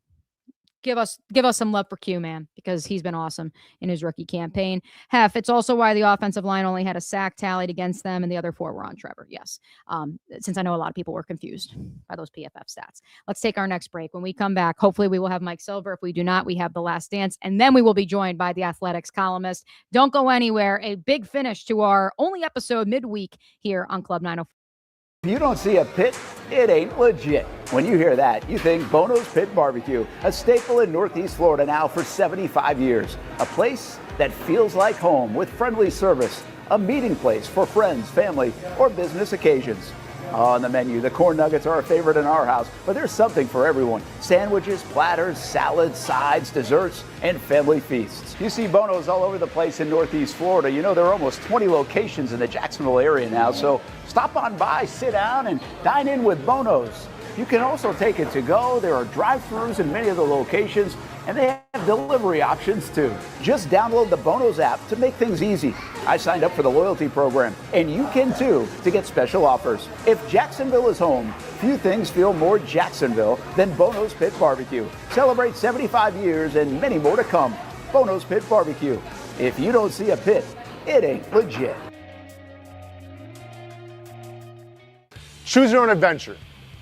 give us some love for Q, man, because he's been awesome in his rookie campaign. Hef, it's also why the offensive line only had a sack tallied against them and the other 4 were on Trevor. Yes. Since I know a lot of people were confused by those PFF stats. Let's take our next break. When we come back, hopefully we will have Mike Silver. If we do not, we have The Last Dance, and then we will be joined by the Athletics columnist. Don't go anywhere. A big finish to our only episode midweek here on Club 904. If you don't see a pit, it ain't legit. When you hear that, you think Bono's Pit Barbecue, a staple in Northeast Florida now for 75 years. A place that feels like home with friendly service, a meeting place for friends, family, or business occasions. On the menu, the corn nuggets are a favorite in our house, but there's something for everyone. Sandwiches, platters, salads, sides, desserts, and family feasts. You see Bono's all over the place in Northeast Florida. You know, there are almost 20 locations in the Jacksonville area now, so stop on by, sit down, and dine in with Bono's. You can also take it to go. There are drive-thrus in many of the locations, and they have delivery options too. Just download the Bono's app to make things easy. I signed up for the loyalty program, and you can too, to get special offers. If Jacksonville is home, few things feel more Jacksonville than Bono's Pit Barbecue. Celebrate 75 years and many more to come. Bono's Pit Barbecue. If you don't see a pit, it ain't legit. Choose your own adventure.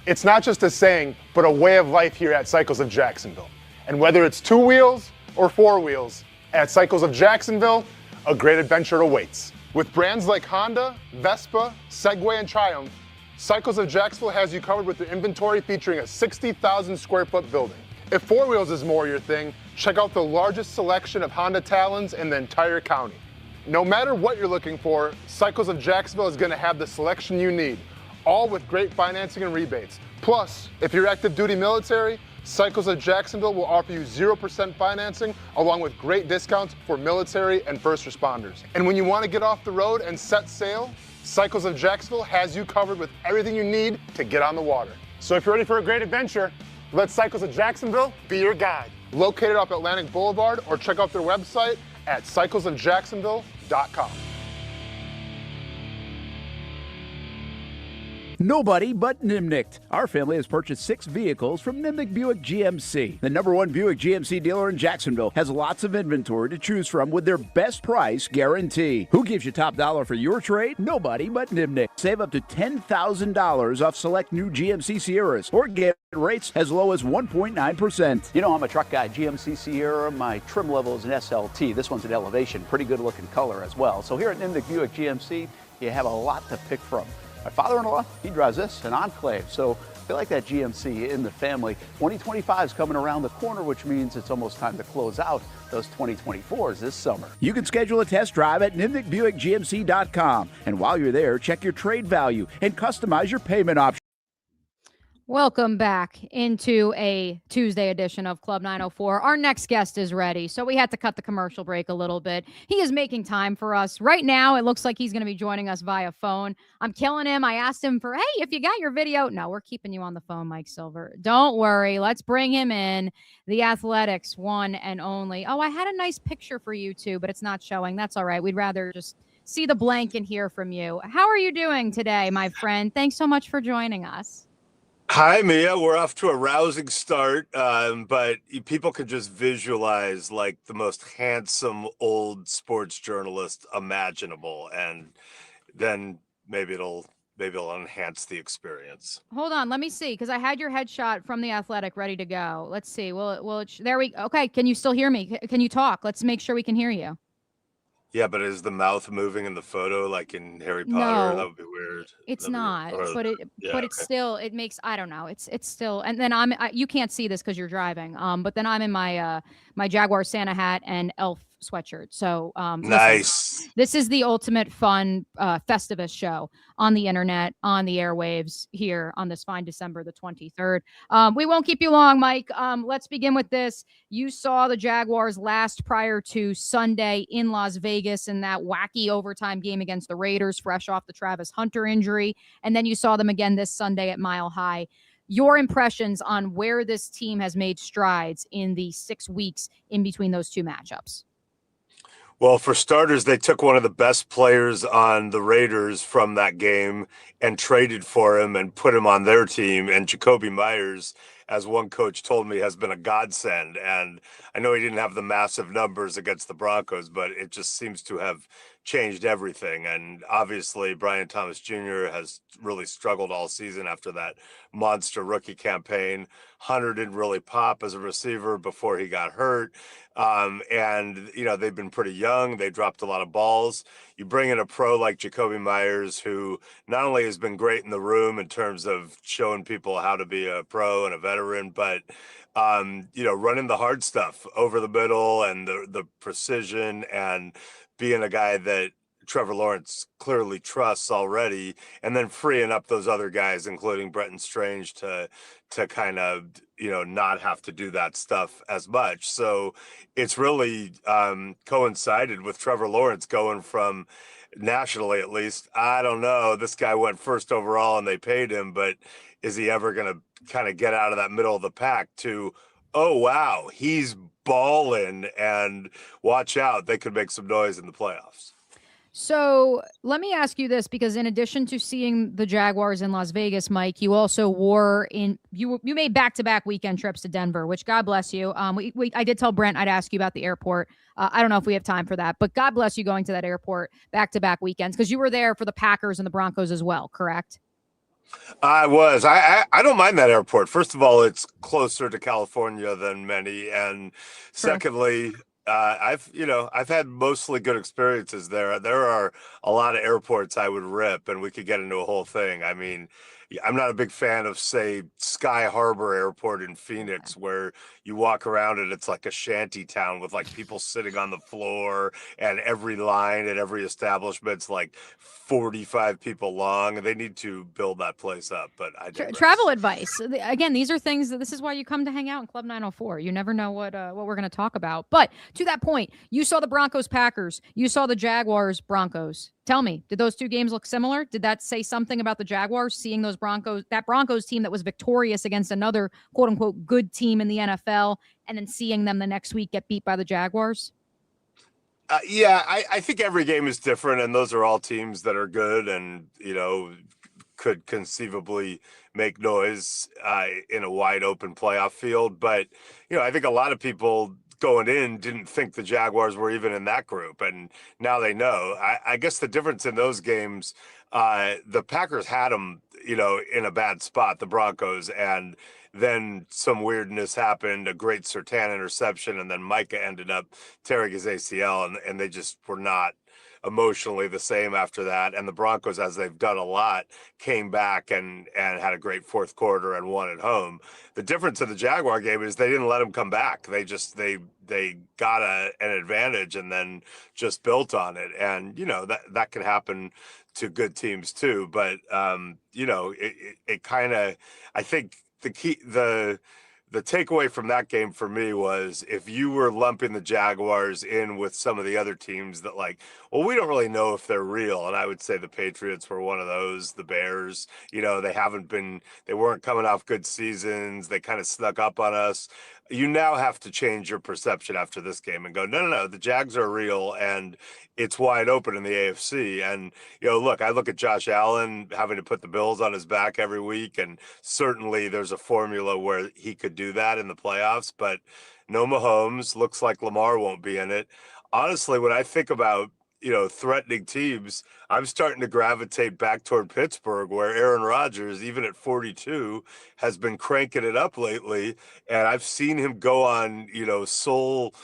It's not just a saying, but a way of life here at Cycles of Jacksonville. And whether it's 2 wheels or 4 wheels, at Cycles of Jacksonville, a great adventure awaits. With brands like Honda, Vespa, Segway, and Triumph, Cycles of Jacksonville has you covered with their inventory featuring a 60,000 square foot building. If 4 wheels is more your thing, check out the largest selection of Honda Talons in the entire county. No matter what you're looking for, Cycles of Jacksonville is going to have the selection you need, all with great financing and rebates. Plus, if you're active duty military, Cycles of Jacksonville will offer you 0% financing along with great discounts for military and first responders. And when you want to get off the road and set sail, Cycles of Jacksonville has you covered with everything you need to get on the water. So if you're ready for a great adventure, let Cycles of Jacksonville be your guide. Located off Atlantic Boulevard, or check out their website at cyclesofjacksonville.com. Nobody but Nimnicht. Our family has purchased 6 vehicles from Nimnicht Buick GMC. The #1 Buick GMC dealer in Jacksonville has lots of inventory to choose from with their best price guarantee. Who gives you top dollar for your trade? Nobody but Nimnicht. Save up to $10,000 off select new GMC Sierras or get rates as low as 1.9%. You know, I'm a truck guy. GMC Sierra, my trim level is an SLT. This one's an Elevation. Pretty good looking color as well. So here at Nimnicht Buick GMC, you have a lot to pick from. My father-in-law, he drives this, an Enclave, so I feel like that GMC in the family. 2025 is coming around the corner, which means it's almost time to close out those 2024s this summer. You can schedule a test drive at nimnichtbuickgmc.com. And while you're there, check your trade value and customize your payment options. Welcome back into a Tuesday edition of Club 904. Our next guest is ready, so we had to cut the commercial break a little bit. He is making time for us. Right now, it looks like he's going to be joining us via phone. I'm killing him. I asked him for, hey, if you got your video. No, we're keeping you on the phone, Mike Silver. Don't worry. Let's bring him in. The Athletics one and only. Oh, I had a nice picture for you too, but it's not showing. That's all right. We'd rather just see the blank and hear from you. How are you doing today, my friend? Thanks so much for joining us. Hi, Mia. We're off to a rousing start, but people can just visualize like the most handsome old sports journalist imaginable, and then maybe it'll maybe it'll enhance the experience. Hold on, let me see, because I had your headshot from The Athletic ready to go. Let's see. There we okay. Can you still hear me? Can you talk? Let's make sure we can hear you. Yeah, but is the mouth moving in the photo like in Harry Potter? That No, would be weird. it's That'd be- not. or- yeah, But it's okay. still, it makes, I don't know. It's still, and then you can't see this because you're driving. But then I'm in my my Jaguar Santa hat and elf sweatshirt. So listen, Nice. this is the ultimate fun Festivus show on the internet, on the airwaves here on this fine December the 23rd. We won't keep you long, Mike. Let's begin with this. You saw the Jaguars last prior to Sunday in Las Vegas in that wacky overtime game against the Raiders, fresh off the Travis Hunter injury. And then you saw them again this Sunday at Mile High. Your impressions on where this team has made strides in the 6 weeks in between those two matchups? Well, for starters, they took one of the best players on the Raiders from that game and traded for him and put him on their team. And Jacoby Myers, as one coach told me, has been a godsend. And I know he didn't have the massive numbers against the Broncos, but it just seems to have changed everything. And obviously, Brian Thomas Jr. has really struggled all season after that monster rookie campaign. Hunter didn't really pop as a receiver before he got hurt. And, you know, they've been pretty young. They dropped a lot of balls. You bring in a pro like Jacoby Myers, who not only has been great in the room in terms of showing people how to be a pro and a veteran, but, you know, running the hard stuff over the middle and the precision and being a guy that Trevor Lawrence clearly trusts already, and then freeing up those other guys, including Brenton Strange, to kind of, you know, not have to do that stuff as much. So it's really coincided with Trevor Lawrence going from, nationally at least, I don't know, this guy went first overall and they paid him, but is he ever going to kind of get out of that middle of the pack, to, oh, wow, he's balling and watch out, they could make some noise in the playoffs. So let me ask you this, because in addition to seeing the Jaguars in Las Vegas, Mike, you also you made back-to-back weekend trips to Denver, which God bless you. I did tell Brent I'd ask you about the airport. I don't know if we have time for that, but God bless you going to that airport back-to-back weekends, because you were there for the Packers and the Broncos as well, correct? I was. I don't mind that airport. First of all, it's closer to California than many, and secondly, I've had mostly good experiences there. There are a lot of airports I would rip, and we could get into a whole thing. I mean, I'm not a big fan of, say, Sky Harbor Airport in Phoenix, where you walk around and it's like a shanty town with like people sitting on the floor, and every line at every establishment's like 45 people long. They need to build that place up, but I digress. Travel advice. Again, these are things this is why you come to hang out in Club 904. You never know what we're going to talk about. But to that point, you saw the Broncos Packers. You saw the Jaguars Broncos. Tell me, did those two games look similar? Did that say something about the Jaguars, seeing those Broncos team that was victorious against another quote unquote good team in the NFL, and then seeing them the next week get beat by the Jaguars? Yeah, I think every game is different, and those are all teams that are good and, you know, could conceivably make noise in a wide open playoff field. But, you know, I think a lot of people going in didn't think the Jaguars were even in that group, and now they know. I guess the difference in those games, the Packers had them, you know, in a bad spot, the Broncos, and then some weirdness happened, a great Surtain interception, and then Micah ended up tearing his ACL, and they just were not emotionally the same after that. And the Broncos, as they've done a lot, came back and had a great fourth quarter and won at home. The difference in the Jaguar game is they didn't let them come back. They got an advantage and then just built on it. And, you know, that can happen to good teams too. But, you know, it kind of, I think the takeaway from that game for me was, if you were lumping the Jaguars in with some of the other teams that, like, well, we don't really know if they're real. And I would say the Patriots were one of those, the Bears, you know, they weren't coming off good seasons. They kind of snuck up on us. You now have to change your perception after this game and go, no, the Jags are real, and it's wide open in the AFC. And, you know, look, I look at Josh Allen having to put the Bills on his back every week, and certainly there's a formula where he could do that in the playoffs, but no Mahomes. Looks like Lamar won't be in it. Honestly, when I think about threatening teams, I'm starting to gravitate back toward Pittsburgh, where Aaron Rodgers, even at 42, has been cranking it up lately. And I've seen him go on, soul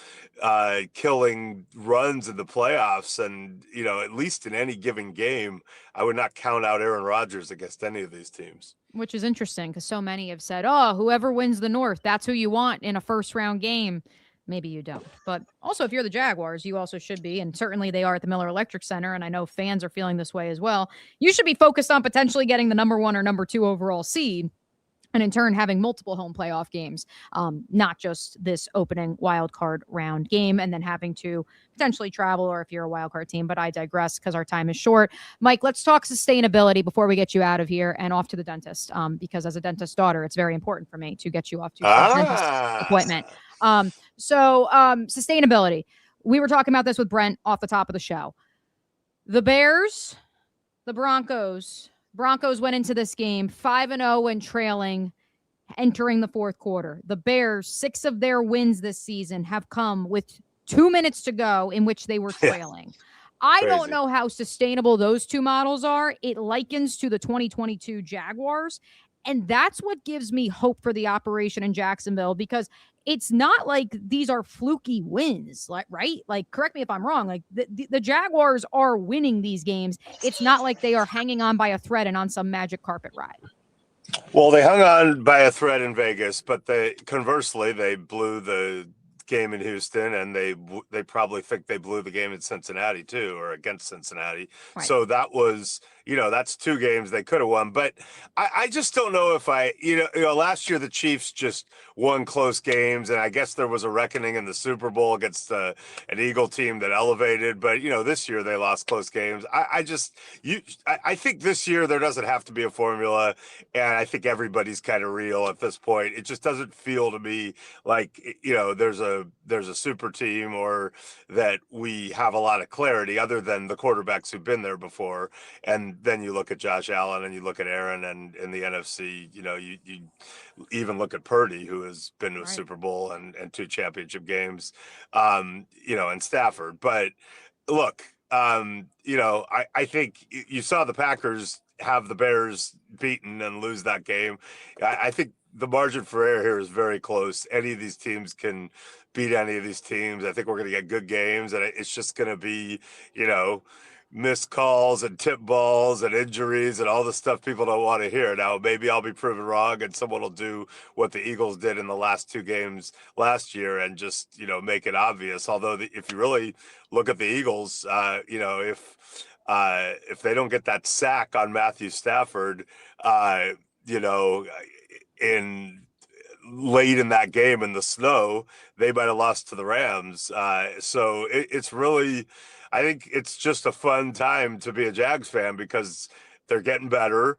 killing runs in the playoffs. And, at least in any given game, I would not count out Aaron Rodgers against any of these teams. Which is interesting because so many have said, oh, whoever wins the North, that's who you want in a first round game. Maybe you don't. But also, if you're the Jaguars, you also should be, and certainly they are at the Miller Electric Center, and I know fans are feeling this way as well. You should be focused on potentially getting the number 1 or number 2 overall seed, and in turn having multiple home playoff games, not just this opening wild card round game, and then having to potentially travel, or if you're a wild card team. But I digress because our time is short. Mike, let's talk sustainability before we get you out of here and off to the dentist, because as a dentist daughter, it's very important for me to get you off to a dentist appointment. So sustainability. We were talking about this with Brent off the top of the show. The Bears, the Broncos went into this game 5-0 when trailing, entering the fourth quarter. The Bears, 6 of their wins this season have come with 2 minutes to go in which they were trailing. I don't know how sustainable those two models are. It likens to the 2022 Jaguars. And that's what gives me hope for the operation in Jacksonville, because it's not like these are fluky wins, right? Like, correct me if I'm wrong. Like the Jaguars are winning these games. It's not like they are hanging on by a thread and on some magic carpet ride. Well, they hung on by a thread in Vegas, but conversely, they blew the game in Houston, and they probably think they blew the game in Cincinnati too, or against Cincinnati. Right. So that was, that's 2 games they could have won. But I just don't know if last year the Chiefs just won close games, and I guess there was a reckoning in the Super Bowl against an Eagle team that elevated. But this year they lost close games. I think this year there doesn't have to be a formula, and I think everybody's kind of real at this point. It just doesn't feel to me like there's a super team, or that we have a lot of clarity other than the quarterbacks who've been there before. And then you look at Josh Allen and you look at Aaron, and in the NFC, you even look at Purdy, who has been to a Super Bowl and 2 championship games, and Stafford. But look, I think you saw the Packers have the Bears beaten and lose that game. I think the margin for error here is very close. Any of these teams can beat any of these teams. I think we're going to get good games, and it's just going to be, missed calls and tip balls and injuries and all the stuff people don't want to hear. Now, maybe I'll be proven wrong, and someone will do what the Eagles did in the last 2 games last year and just, make it obvious. Although if you really look at the Eagles, if they don't get that sack on Matthew Stafford, in late in that game in the snow, they might have lost to the Rams. So it's really, I think it's just a fun time to be a Jags fan, because they're getting better.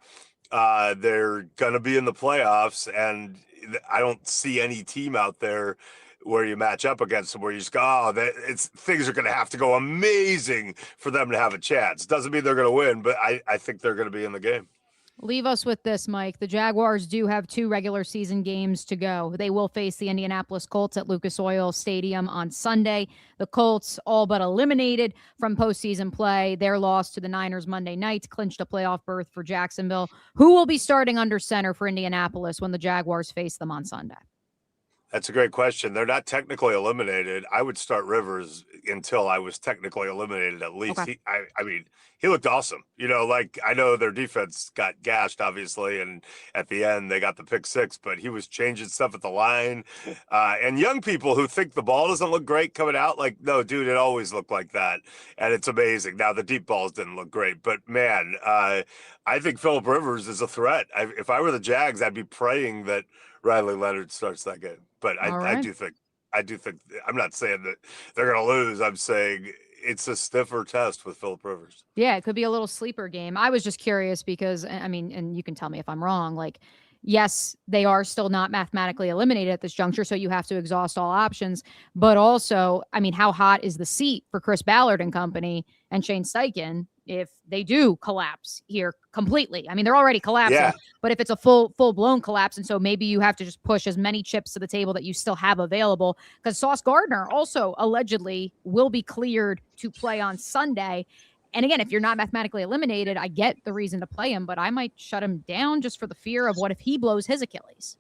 They're going to be in the playoffs, and I don't see any team out there where you match up against them where you just go, things are going to have to go amazing for them to have a chance. Doesn't mean they're going to win, but I think they're going to be in the game. Leave us with this, Mike. The Jaguars do have 2 regular season games to go. They will face the Indianapolis Colts at Lucas Oil Stadium on Sunday. The Colts all but eliminated from postseason play. Their loss to the Niners Monday night clinched a playoff berth for Jacksonville. Who will be starting under center for Indianapolis when the Jaguars face them on Sunday? That's a great question. They're not technically eliminated. I would start Rivers until I was technically eliminated, at least. Okay. He looked awesome. I know their defense got gashed, obviously, and at the end they got the pick 6, but he was changing stuff at the line. And young people who think the ball doesn't look great coming out, like, no, dude, it always looked like that. And it's amazing. Now, the deep balls didn't look great, but man, I think Phillip Rivers is a threat. If I were the Jags, I'd be praying that Riley Leonard starts that game. But I do think I'm not saying that they're going to lose. I'm saying it's a stiffer test with Phillip Rivers. Yeah, it could be a little sleeper game. I was just curious because, and you can tell me if I'm wrong, like, yes, they are still not mathematically eliminated at this juncture, so you have to exhaust all options. But also, how hot is the seat for Chris Ballard and company and Shane Steichen if they do collapse here completely. I mean, they're already collapsing, Yeah. but if it's a full-blown collapse, and so maybe you have to just push as many chips to the table that you still have available, because Sauce Gardner also allegedly will be cleared to play on Sunday. And again, if you're not mathematically eliminated, I get the reason to play him, but I might shut him down just for the fear of what if he blows his Achilles.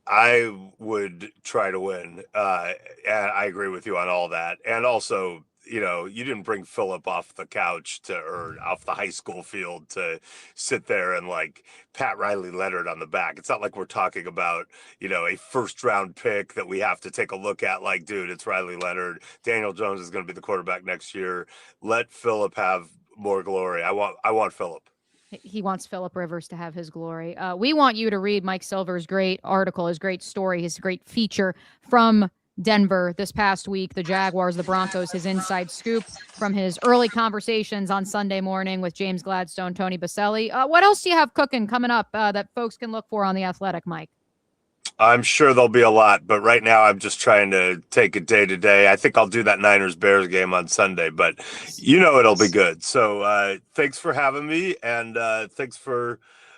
I would try to win. And I agree with you on all that. And also, you didn't bring Phillip off the couch or off the high school field to sit there and like pat Riley Leonard on the back. It's not like we're talking about, a first round pick that we have to take a look at. Like, dude, it's Riley Leonard. Daniel Jones is going to be the quarterback next year. Let Phillip have more glory. I want Phillip. He wants Phillip Rivers to have his glory. We want you to read Mike Silver's great article, his great story, his great feature from Denver this past week, the Jaguars, the Broncos, his inside scoop from his early conversations on Sunday morning with James Gladstone, Tony Baselli. What else do you have cooking coming up that folks can look for on The Athletic, Mike? I'm sure there'll be a lot, but right now I'm just trying to take it day to day. I think I'll do that Niners-Bears game on Sunday, but it'll be good. So thanks for having me, and thanks for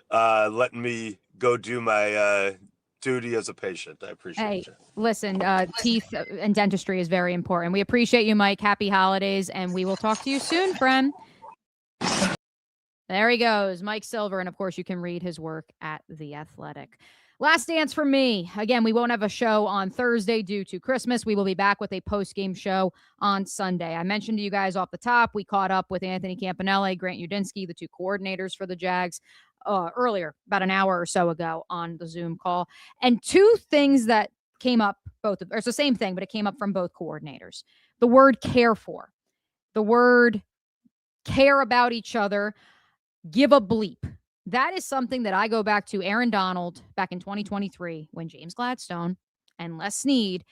letting me go do my duty as a patient. I appreciate you. Listen, teeth and dentistry is very important. We appreciate you, Mike. Happy holidays, and we will talk to you soon, friend. There he goes, Mike Silver, and of course you can read his work at The Athletic. Last dance for me. Again, we won't have a show on Thursday due to Christmas. We will be back with a post-game show on Sunday. I mentioned to you guys off the top, we caught up with Anthony Campanelli, Grant Udinsky, the two coordinators for the Jags, earlier, about an hour or so ago on the Zoom call. And two things that came up, it's the same thing, but it came up from both coordinators. The word care for, the word care about each other, give a bleep. That is something that I go back to Aaron Donald back in 2023 when James Gladstone and Les Snead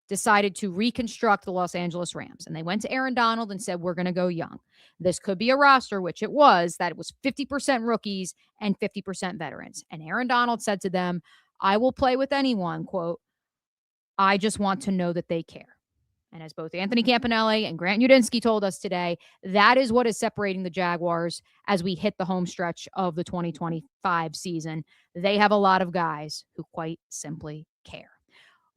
decided to reconstruct the Los Angeles Rams. And they went to Aaron Donald and said, we're going to go young. This could be a roster, which it was, that it was 50% rookies and 50% veterans. And Aaron Donald said to them, I will play with anyone, quote, I just want to know that they care. And as both Anthony Campanelli and Grant Udinsky told us today, that is what is separating the Jaguars as we hit the home stretch of the 2025 season. They have a lot of guys who quite simply care.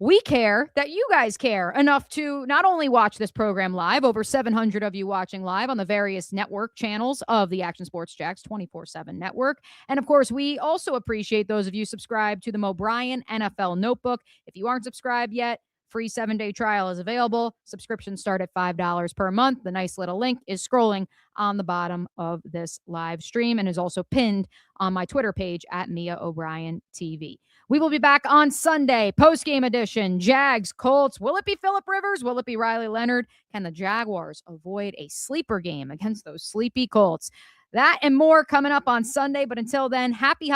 We care that you guys care enough to not only watch this program live, over 700 of you watching live on the various network channels of the Action Sports Jax 24/7 network. And of course, we also appreciate those of you subscribed to the Mo Bryan NFL Notebook. If you aren't subscribed yet, free 7-day trial is available. Subscriptions start at $5 per month. The nice little link is scrolling on the bottom of this live stream and is also pinned on my Twitter page at Mia O'Brien TV. We will be back on Sunday, post-game edition, Jags, Colts. Will it be Phillip Rivers? Will it be Riley Leonard? Can the Jaguars avoid a sleeper game against those sleepy Colts? That and more coming up on Sunday. But until then, happy holidays.